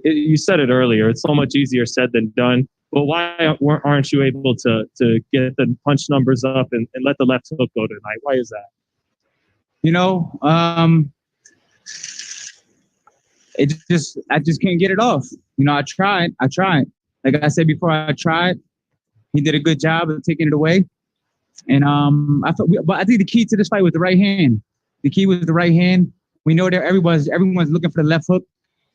you said it earlier. It's so much easier said than done. But why aren't you able to get the punch numbers up and let the left hook go tonight? Why is that? I just can't get it off. You know, I tried. Like I said before, I tried. He did a good job of taking it away. And but I think the key to this fight was the right hand. The key was the right hand. We know that everyone's looking for the left hook,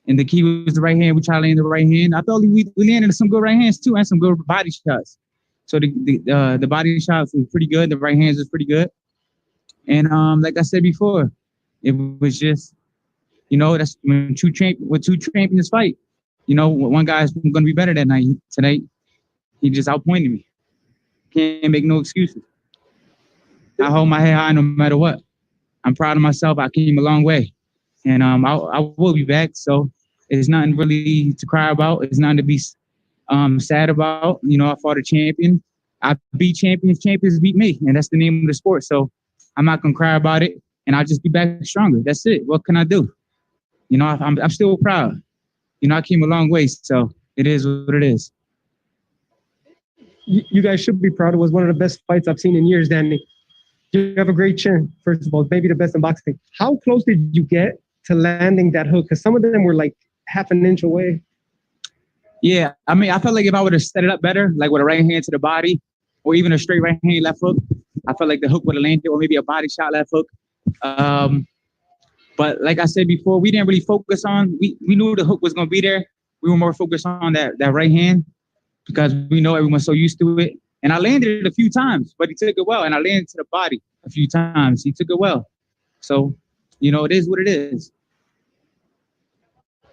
and the key was the right hand. We tried to land the right hand. I thought we landed some good right hands too, and some good body shots. So the body shots was pretty good. The right hands was pretty good. And like I said before, it was just, you know, that's when two champions fight. You know, one guy's going to be better that night. Tonight, he just outpointed me. Can't make no excuses. I hold my head high no matter what. I'm proud of myself. I came a long way, and I will be back. So it's nothing really to cry about. It's nothing to be sad about. You know, I fought a champion. I beat champions. Champions beat me, and that's the name of the sport. So I'm not gonna cry about it, and I'll just be back stronger. That's it. What can I do? You know, I'm still proud. You know, I came a long way. So it is what it is. You guys should be proud. It was one of the best fights I've seen in years, Danny. You have a great chin, first of all, maybe the best in boxing. How close did you get to landing that hook? Because some of them were like half an inch away. Yeah, I mean, I felt like if I would have set it up better, like with a right hand to the body, or even a straight right hand left hook, I felt like the hook would have landed, or maybe a body shot left hook. But like I said before, we didn't really focus on. We knew the hook was going to be there. We were more focused on that right hand because we know everyone's so used to it. And I landed it a few times, but he took it well. And I landed to the body a few times. He took it well. So, you know, it is what it is.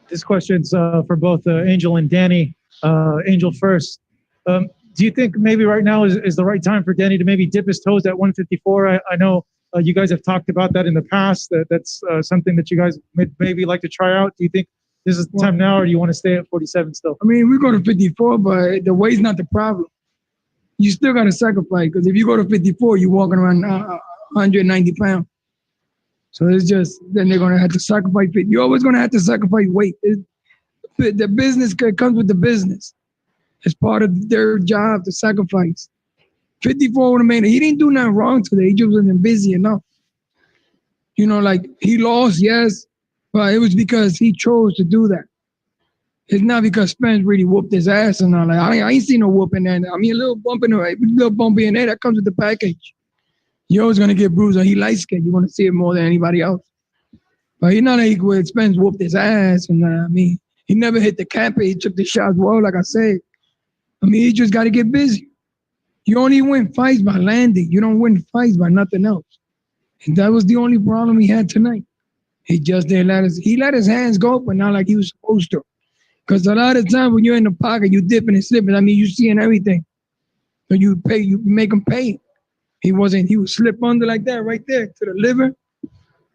This question's for both Angel and Danny. Angel first. Do you think maybe right now is the right time for Danny to maybe dip his toes at 154? I know you guys have talked about that in the past. That's something that you guys maybe like to try out. Do you think this is the time now, or do you want to stay at 47 still? I mean, we go to 54, but the weight's not the problem. You still got to sacrifice, because if you go to 54, you're walking around 190 pounds. So it's just, then they're going to have to sacrifice. You're always going to have to sacrifice weight. The business comes with the business. It's part of their job to sacrifice. 54 would have made it. He didn't do nothing wrong today. He just wasn't busy enough. You know, like he lost, yes, but it was because he chose to do that. It's not because Spence really whooped his ass and all. Like I ain't seen no whooping there. I mean, a little bump in there, that comes with the package. You're always gonna get bruised. Or he light skinned. You want to see it more than anybody else. But he's not like where Spence whooped his ass. And I mean, he never hit the cap. He took the shots well, like I said. I mean, he just got to get busy. You only win fights by landing. You don't win fights by nothing else. And that was the only problem he had tonight. He just didn't let his hands go, but not like he was supposed to. Because a lot of times when you're in the pocket, you dipping and slipping. I mean, you seeing everything. So you make him pay. He was slip under like that right there to the liver.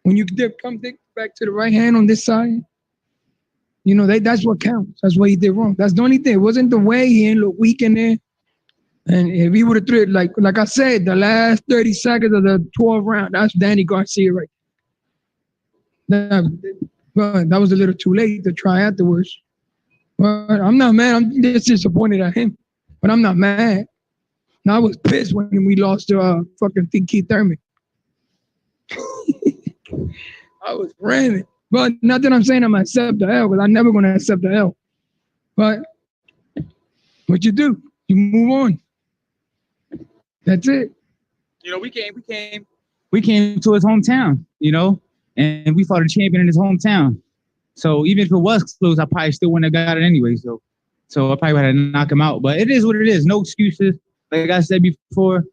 When you dip back to the right hand on this side, you know, that's what counts. That's what he did wrong. That's the only thing. It wasn't the way. He didn't look weak in there. And if he would have threw it, like I said, the last 30 seconds of the 12th round, that's Danny Garcia right there. That was a little too late to try afterwards. But I'm not mad. I'm just disappointed at him. But I'm not mad. And I was pissed when we lost to fucking Keith Thurman. I was ranting. But not that I'm saying I'm going to accept the L, because I'm never going to accept the L. But what you do, you move on. That's it. You know, we came to his hometown, you know, and we fought a champion in his hometown. So even if it was close, I probably still wouldn't have got it anyway. So I probably had to knock him out. But it is what it is. No excuses. Like I said before,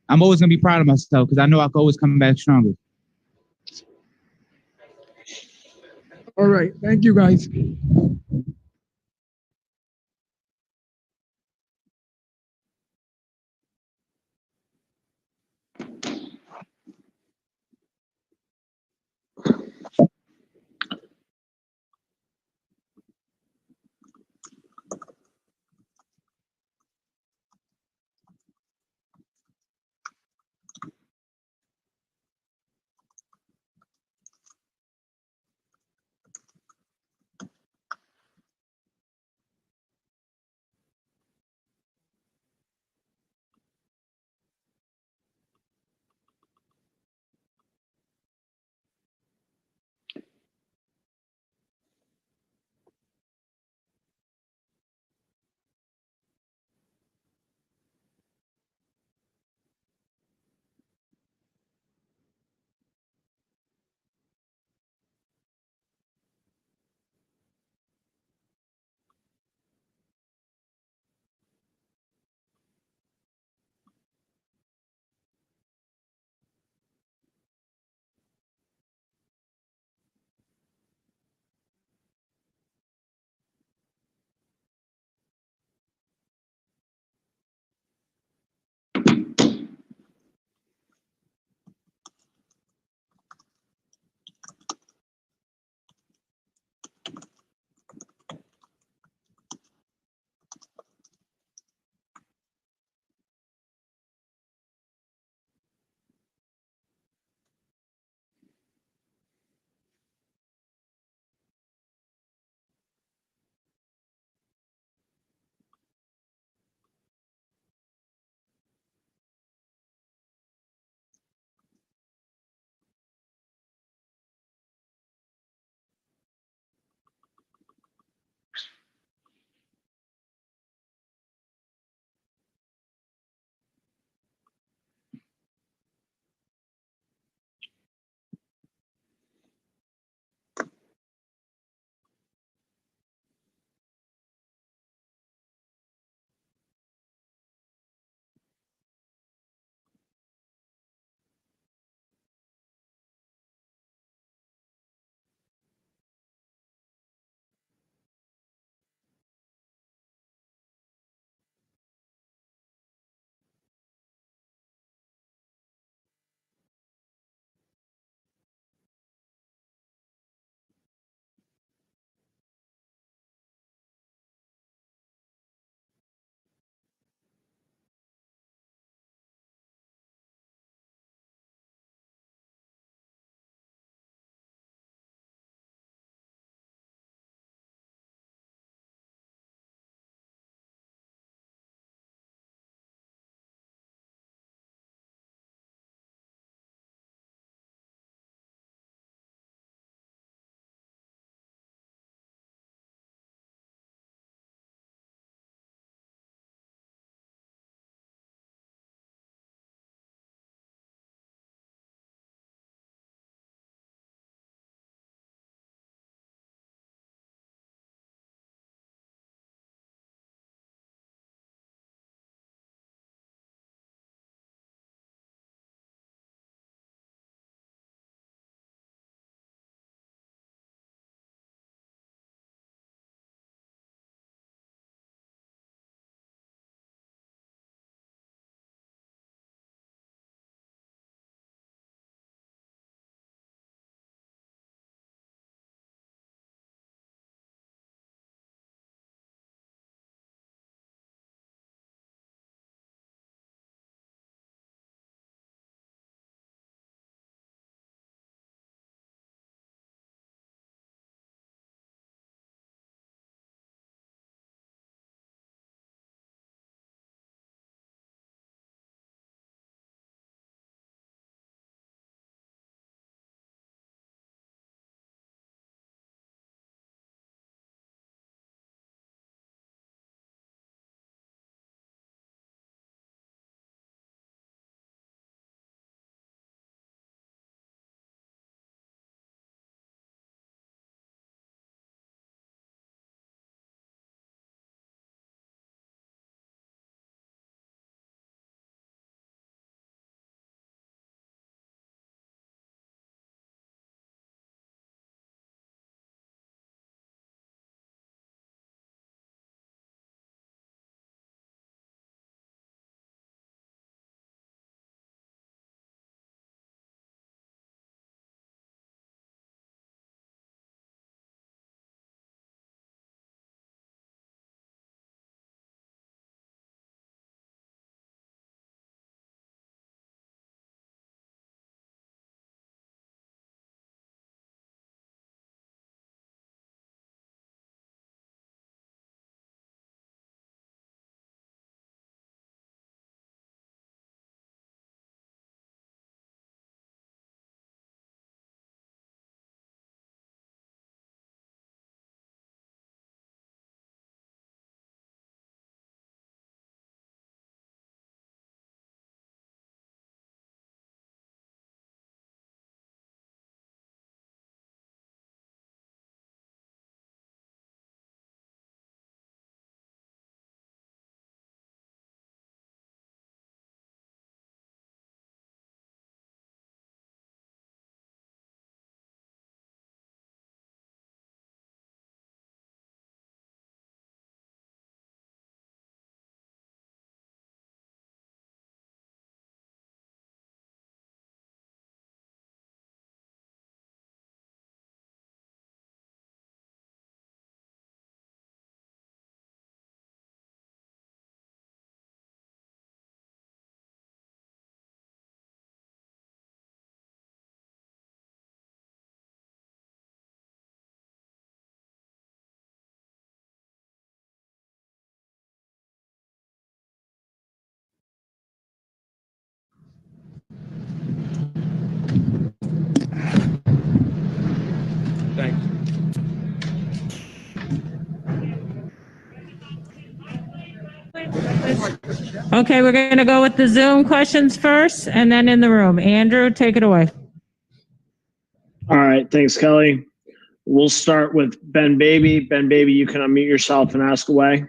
I'm always going to be proud of myself because I know I can always come back stronger. All right. Thank you, guys. Okay, we're going to go with the Zoom questions first and then in the room. Andrew, take it away. All right, thanks, Kelly. We'll start with Ben Baby. Ben Baby, you can unmute yourself and ask away.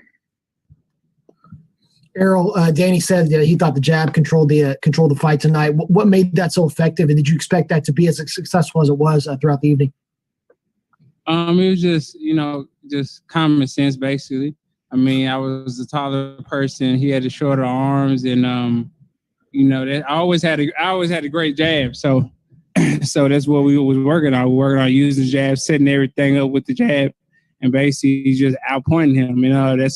Errol, Danny said that he thought the jab controlled the fight tonight. What made that so effective, and did you expect that to be as successful as it was throughout the evening? It was just, just common sense, basically. I mean, I was a taller person. He had the shorter arms, and that I always had a great jab. So that's what we was working on. We were working on using the jab, setting everything up with the jab, and basically just outpointing him.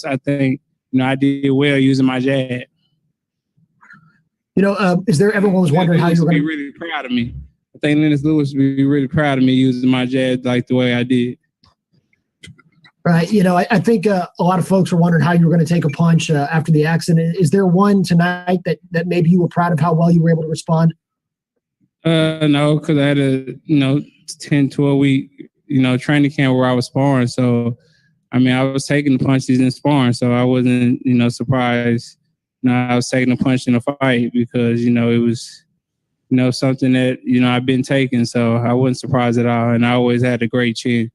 I think I did well using my jab. Is there everyone was wondering how you were going to be really proud of me? I think Lennox Lewis would be really proud of me using my jab like the way I did. Right. I think a lot of folks were wondering how you were going to take a punch after the accident. Is there one tonight that maybe you were proud of how well you were able to respond? No, because I had a 10, 12 week training camp where I was sparring. So I was taking the punches in sparring, so I wasn't surprised. I was taking a punch in a fight because it was something that I've been taking, so I wasn't surprised at all. And I always had a great chin.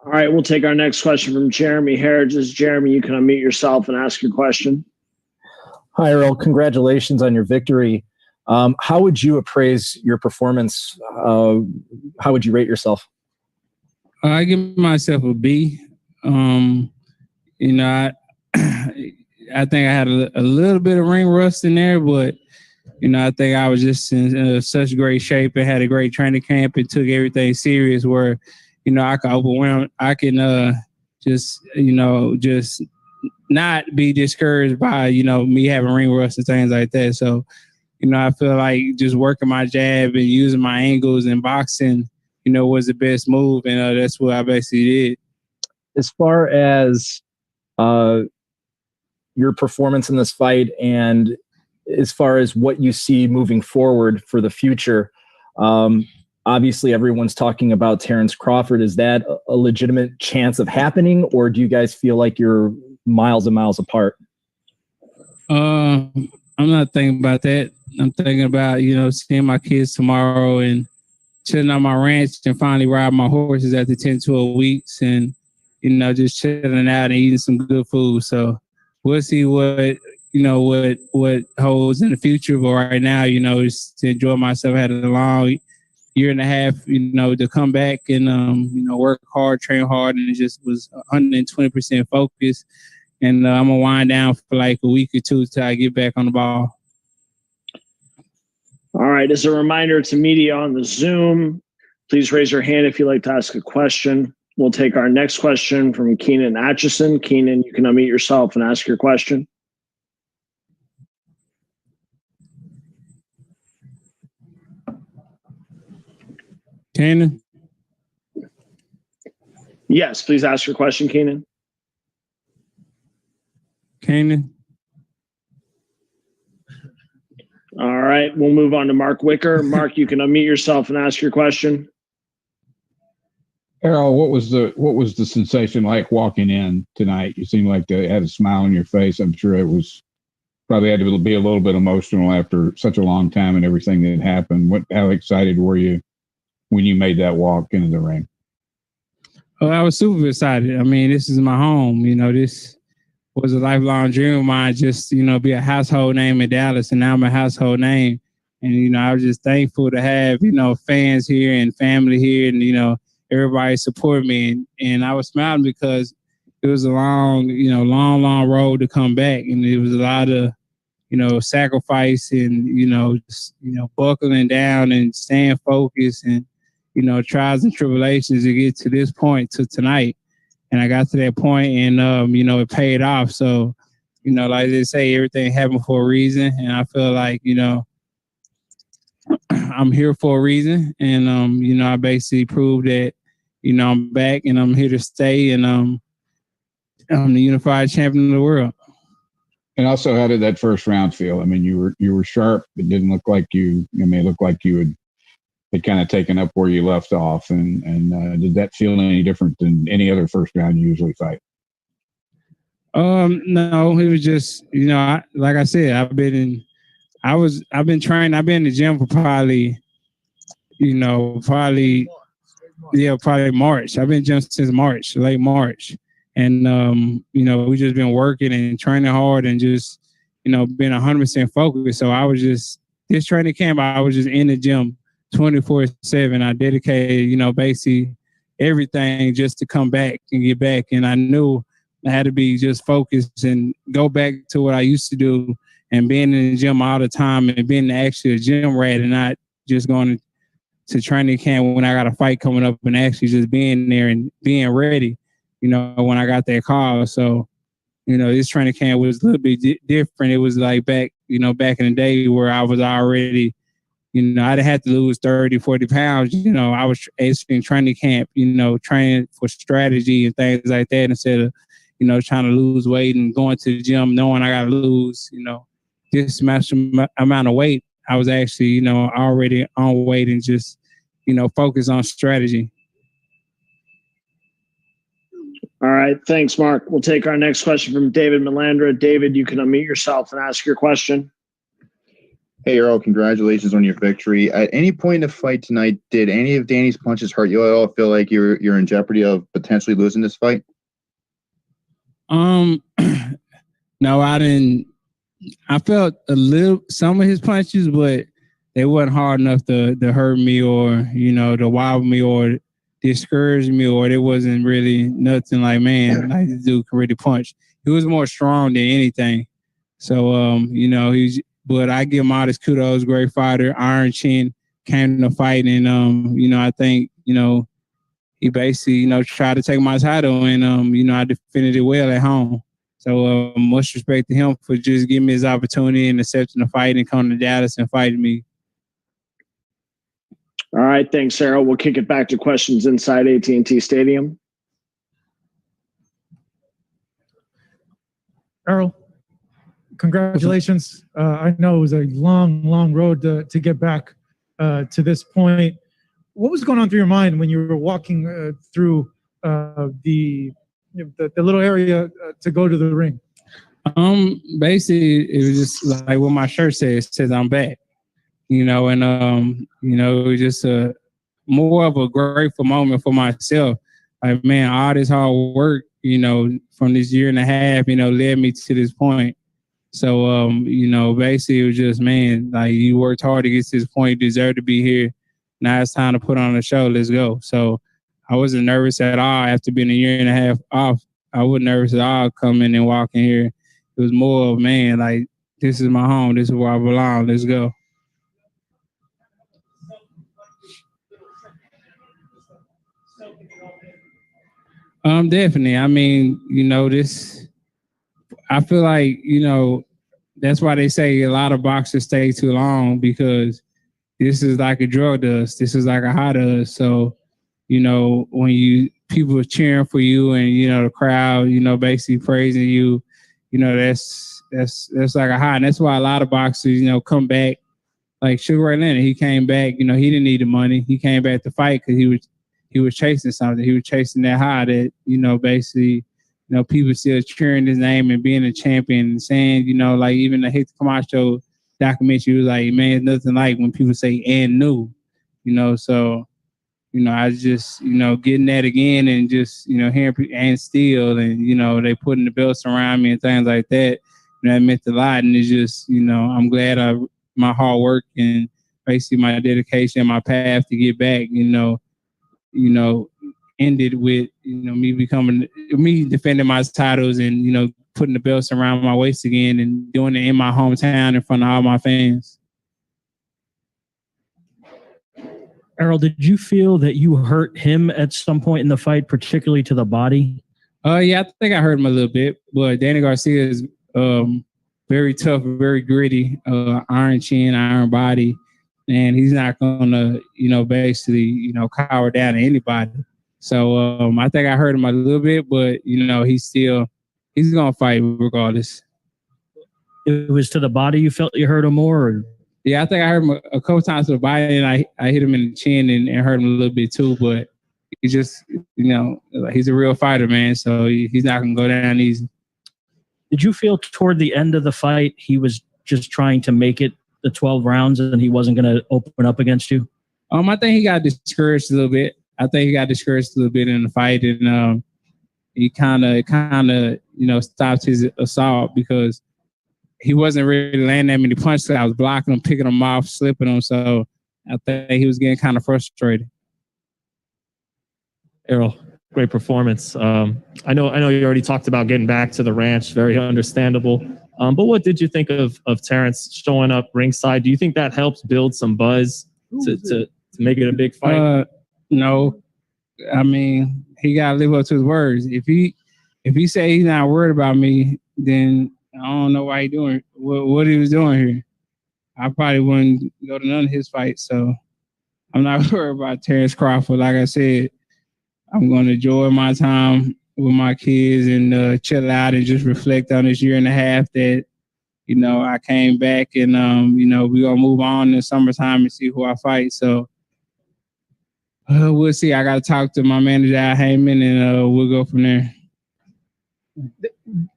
All right, we'll take our next question from Jeremy Harridges. Jeremy, you can unmute yourself and ask your question. Hi, Earl. Congratulations on your victory. How would you appraise your performance? How would you rate yourself? I give myself a B. I think I had a little bit of ring rust in there, but I think I was just in such great shape and had a great training camp and took everything serious where I could overwhelm. I can just not be discouraged by me having ring rust and things like that. So I feel like just working my jab and using my angles and boxing was the best move, and that's what I basically did. As far as your performance in this fight, and as far as what you see moving forward for the future, obviously everyone's talking about Terrence Crawford. Is that a legitimate chance of happening, or do you guys feel like you're miles and miles apart? I'm not thinking about that. I'm thinking about seeing my kids tomorrow and chilling on my ranch and finally ride my horses after 10, 12 weeks and, just chilling out and eating some good food. So we'll see what holds in the future. But right now, is to enjoy myself. I had a long year and a half, to come back and, work hard, train hard, and it just was 120% focused. And I'm going to wind down for like a week or two till I get back on the ball. All right. As a reminder to media on the Zoom, please raise your hand if you'd like to ask a question. We'll take our next question from Keenan Atchison. Keenan, you can unmute yourself and ask your question. Keenan? Yes, please ask your question, Keenan. Keenan? All right, we'll move on to Mark Wicker. Mark, you can unmute yourself and ask your question. Errol, what was the sensation like walking in tonight? You seemed like you had a smile on your face. I'm sure it was probably had to be a little bit emotional after such a long time and everything that happened. How excited were you when you made that walk into the ring? Oh, I was super excited. I mean, this is my home. This was a lifelong dream of mine, just, be a household name in Dallas, and now I'm a household name. And, I was just thankful to have, fans here and family here and, everybody support me. And I was smiling because it was a long road to come back. And it was a lot of, sacrifice and, buckling down and staying focused and, trials and tribulations to get to this point, to tonight. And I got to that point and, it paid off. So, like they say, everything happened for a reason. And I feel like, I'm here for a reason. And, I basically proved that, I'm back and I'm here to stay. And I'm the unified champion of the world. And also, how did that first round feel? I mean, you were sharp. It didn't look like it looked like you had kind of taken up where you left off. And did that feel any different than any other first round you usually fight? No, it was just, like I said, I've been training. I've been in the gym for probably March. I've been just since March, late March. And, we just been working and training hard and just, being 100% focused. So I was just, this training camp, I was just in the gym 24/7. I dedicated, basically everything just to come back and get back. And I knew I had to be just focused and go back to what I used to do and being in the gym all the time and being actually a gym rat and not just going to training camp when I got a fight coming up and actually just being there and being ready, when I got that call. So, this training camp was a little bit different. It was like back in the day where I was already, I'd had to lose 30, 40 pounds. I was in training camp, training for strategy and things like that instead of, trying to lose weight and going to the gym knowing I got to lose, this amount of weight. I was actually, already on weight and just, focus on strategy. All right. Thanks, Mark. We'll take our next question from David Melandra. David, you can unmute yourself and ask your question. Hey, Earl, congratulations on your victory. At any point in the fight tonight, did any of Danny's punches hurt you at all? Feel like you're in jeopardy of potentially losing this fight? No, I didn't. I felt some of his punches, but they wasn't hard enough to hurt me or, to wobble me or discourage me, or it wasn't really nothing like, man, like this dude can really punch. He was more strong than anything. So, but I give him all this kudos, great fighter, Iron Chin, came to fight and, I think, he basically, tried to take my title and, I defended it well at home. So much respect to him for just giving me his opportunity and accepting the fight and coming to Dallas and fighting me. All right, thanks, Sarah. We'll kick it back to questions inside AT&T Stadium. Earl, congratulations. I know it was a long road to get back to this point. What was going on through your mind when you were walking through the little area to go to the ring? Basically, it was just like what my shirt says. It says I'm back. And it was just more of a grateful moment for myself. Like, man, all this hard work, from this year and a half, led me to this point. So, basically it was just, man, like you worked hard to get to this point, you deserve to be here. Now it's time to put on a show. Let's go. So I wasn't nervous at all after being a year and a half off. I wasn't nervous at all coming and walking here. It was more of, man, like, this is my home. This is where I belong. Let's go. Definitely. I mean, I feel like, that's why they say a lot of boxers stay too long, because this is like a drug does. This is like a high does. So, when people are cheering for you and, the crowd, basically praising you, that's like a high. And that's why a lot of boxers, come back. Like Sugar Ray Leonard, he came back, he didn't need the money. He came back to fight because he was chasing something. He was chasing that high that, basically, people still cheering his name and being a champion and saying, like even the Hector Camacho documentary was like, man, it's nothing like when people say and new, so, I just, getting that again and just, hearing people and still and, they putting the belts around me and things like that, that meant a lot. And it's just, I'm glad my hard work and basically my dedication, my path to get back, ended with, me defending my titles and, putting the belts around my waist again and doing it in my hometown in front of all my fans. Errol, did you feel that you hurt him at some point in the fight, particularly to the body? Yeah, I think I hurt him a little bit, but Danny Garcia is very tough, very gritty, iron chin, iron body, and he's not gonna, basically, cower down to anybody. So I think I hurt him a little bit, but he's gonna fight regardless. It was to the body you felt you hurt him more? Or? Yeah, I think I hurt him a couple times to the body, and I hit him in the chin and hurt him a little bit too. But he just, he's a real fighter, man. So he's not gonna go down easy. Did you feel toward the end of the fight he was just trying to make it the 12 rounds and he wasn't going to open up against you? I think he got discouraged a little bit. in the fight, and he kind of stopped his assault because he wasn't really landing that many punches. I was blocking him, picking him off, slipping him. So I think he was getting kind of frustrated. Errol, great performance. I know you already talked about getting back to the ranch, very understandable. But what did you think of Terrence showing up ringside? Do you think that helps build some buzz to make it a big fight? No. I mean, he gotta live up to his words. If he say he's not worried about me, then I don't know why he doing what he was doing here. I probably wouldn't go to none of his fights. So I'm not worried about Terrence Crawford. Like I said, I'm going to enjoy my time with my kids and chill out and just reflect on this year and a half that, I came back and, we're going to move on in the summertime and see who I fight. So we'll see. I got to talk to my manager, Al Heyman, and we'll go from there.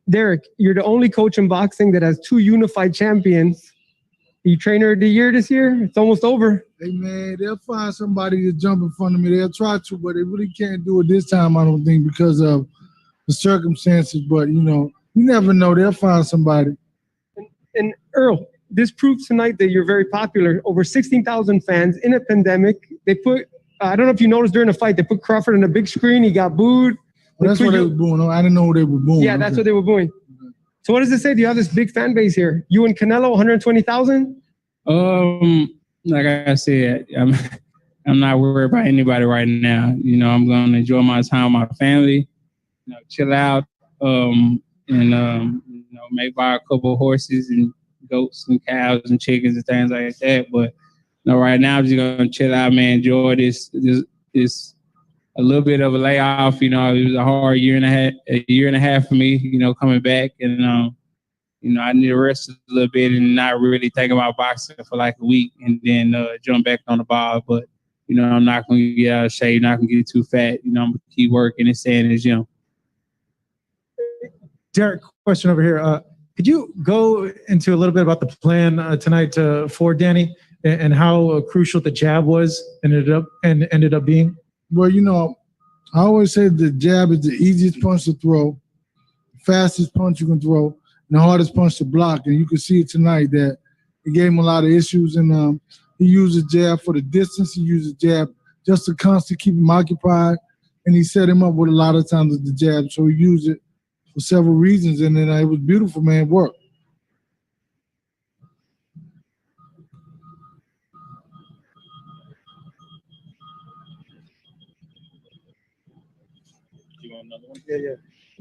Derek, you're the only coach in boxing that has 2 unified champions. You trainer of the year this year? It's almost over. Hey, man, they'll find somebody to jump in front of me. They'll try to, but they really can't do it this time, I don't think, because of the circumstances. But, you never know. They'll find somebody. And Earl, this proves tonight that you're very popular. Over 16,000 fans in a pandemic. They put, I don't know if you noticed during the fight, they put Crawford on a big screen. He got booed. Well, that's what they were booing. I didn't know what they were booing. Yeah, that's what they were booing. So what does it say? Do you have this big fan base here? You and Canelo, 120,000? Like I said, I'm not worried about anybody right now. I'm going to enjoy my time with my family, chill out, and maybe buy a couple of horses and goats and cows and chickens and things like that. But right now I'm just going to chill out, man. Enjoy this a little bit of a layoff. It was a hard year and a half for me, coming back, and I need to rest a little bit and not really think about boxing for like a week and then jump back on the ball. But I'm not going to get out of shape, not going to get too fat. I'm going to keep working and staying in the gym. Derek, question over here. Could you go into a little bit about the plan tonight for Danny and how crucial the jab was ended up being? Well, I always say the jab is the easiest punch to throw, fastest punch you can throw, and the hardest punch to block. And you can see it tonight that it gave him a lot of issues. And he used the jab for the distance. He used the jab just to constantly keep him occupied. And he set him up with a lot of times with the jab. So he used it for several reasons. And then it was beautiful, man. It worked. Yeah.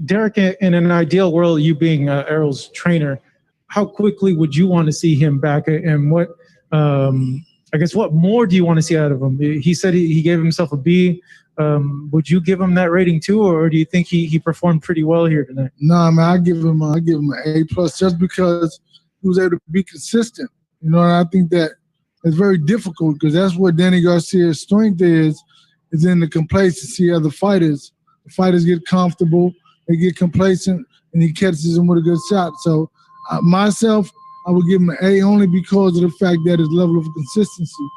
Derek, in an ideal world, you being Errol's trainer, how quickly would you want to see him back? And what, what more do you want to see out of him? He said he gave himself a B. Would you give him that rating too, or do you think he performed pretty well here tonight? No, man, I give him an A+ just because he was able to be consistent. And I think that it's very difficult because that's what Danny Garcia's strength is in the complacency of the fighters. The fighters get comfortable, they get complacent, and he catches them with a good shot. So myself, I would give him an A only because of the fact that his level of consistency.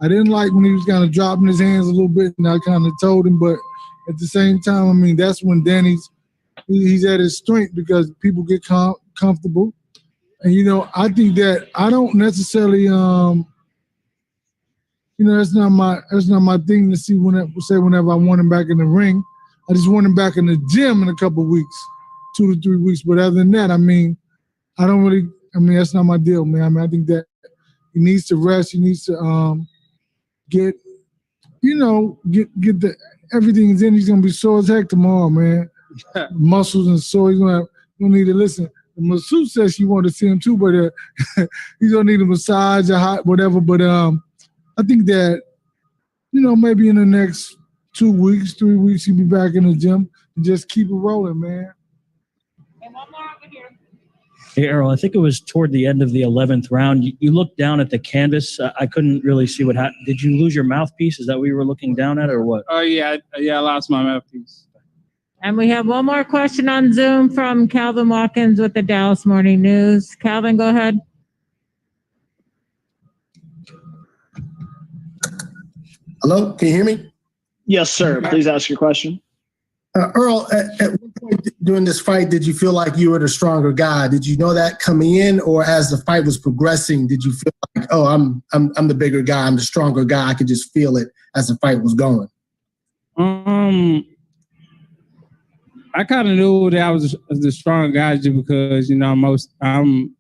I didn't like when he was kind of dropping his hands a little bit, and I kind of told him, but at the same time, that's when Danny's he's at his strength because people get comfortable. And, I think that I don't necessarily, that's not my thing to see whenever I want him back in the ring. I just want him back in the gym in a couple of weeks, 2 to 3 weeks. But other than that, I don't really, that's not my deal, man. I think that he needs to rest. He needs to get the everything's in. He's going to be sore as heck tomorrow, man. Muscles and sore. He's going to need to listen. The masseuse says she wanted to see him too, but he's going to need a massage or hot, whatever. But I think that, maybe in the next 2 weeks, 3 weeks, he'll be back in the gym and just keep it rolling, man. Hey, Errol, I think it was toward the end of the 11th round. You looked down at the canvas. I couldn't really see what happened. Did you lose your mouthpiece? Is that what you were looking down at or what? Oh, yeah. I lost my mouthpiece. And we have one more question on Zoom from Calvin Watkins with the Dallas Morning News. Calvin, go ahead. Hello, can you hear me? Yes, sir. Please ask your question. Earl, at what point during this fight did you feel like you were the stronger guy? Did you know that coming in, or as the fight was progressing, did you feel like, oh, I'm the bigger guy, I'm the stronger guy? I could just feel it as the fight was going. I kind of knew that I was the stronger guy just because I'm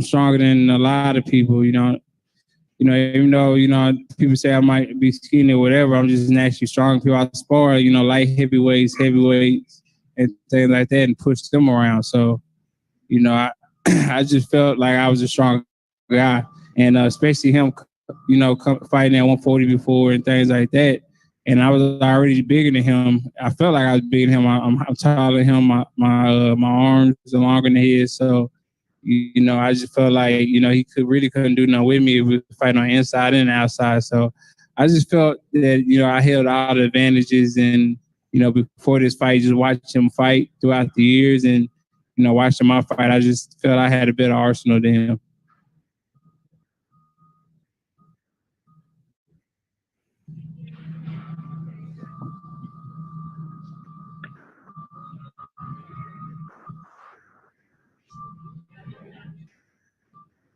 stronger than a lot of people. Even though people say I might be skinny or whatever, I'm just naturally strong. People I spar, light heavyweights, and things like that, and push them around. So, I just felt like I was a strong guy, and especially him, fighting at 140 before and things like that. And I was already bigger than him. I felt like I was bigger than him. I'm taller than him. My arms are longer than his. So, I just felt like, he couldn't do nothing with me. We were fighting on the inside and outside. So I just felt that, I held all the advantages. And, before this fight, just watch him fight throughout the years and, watching my fight, I just felt I had a better arsenal than him.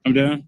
I'm done.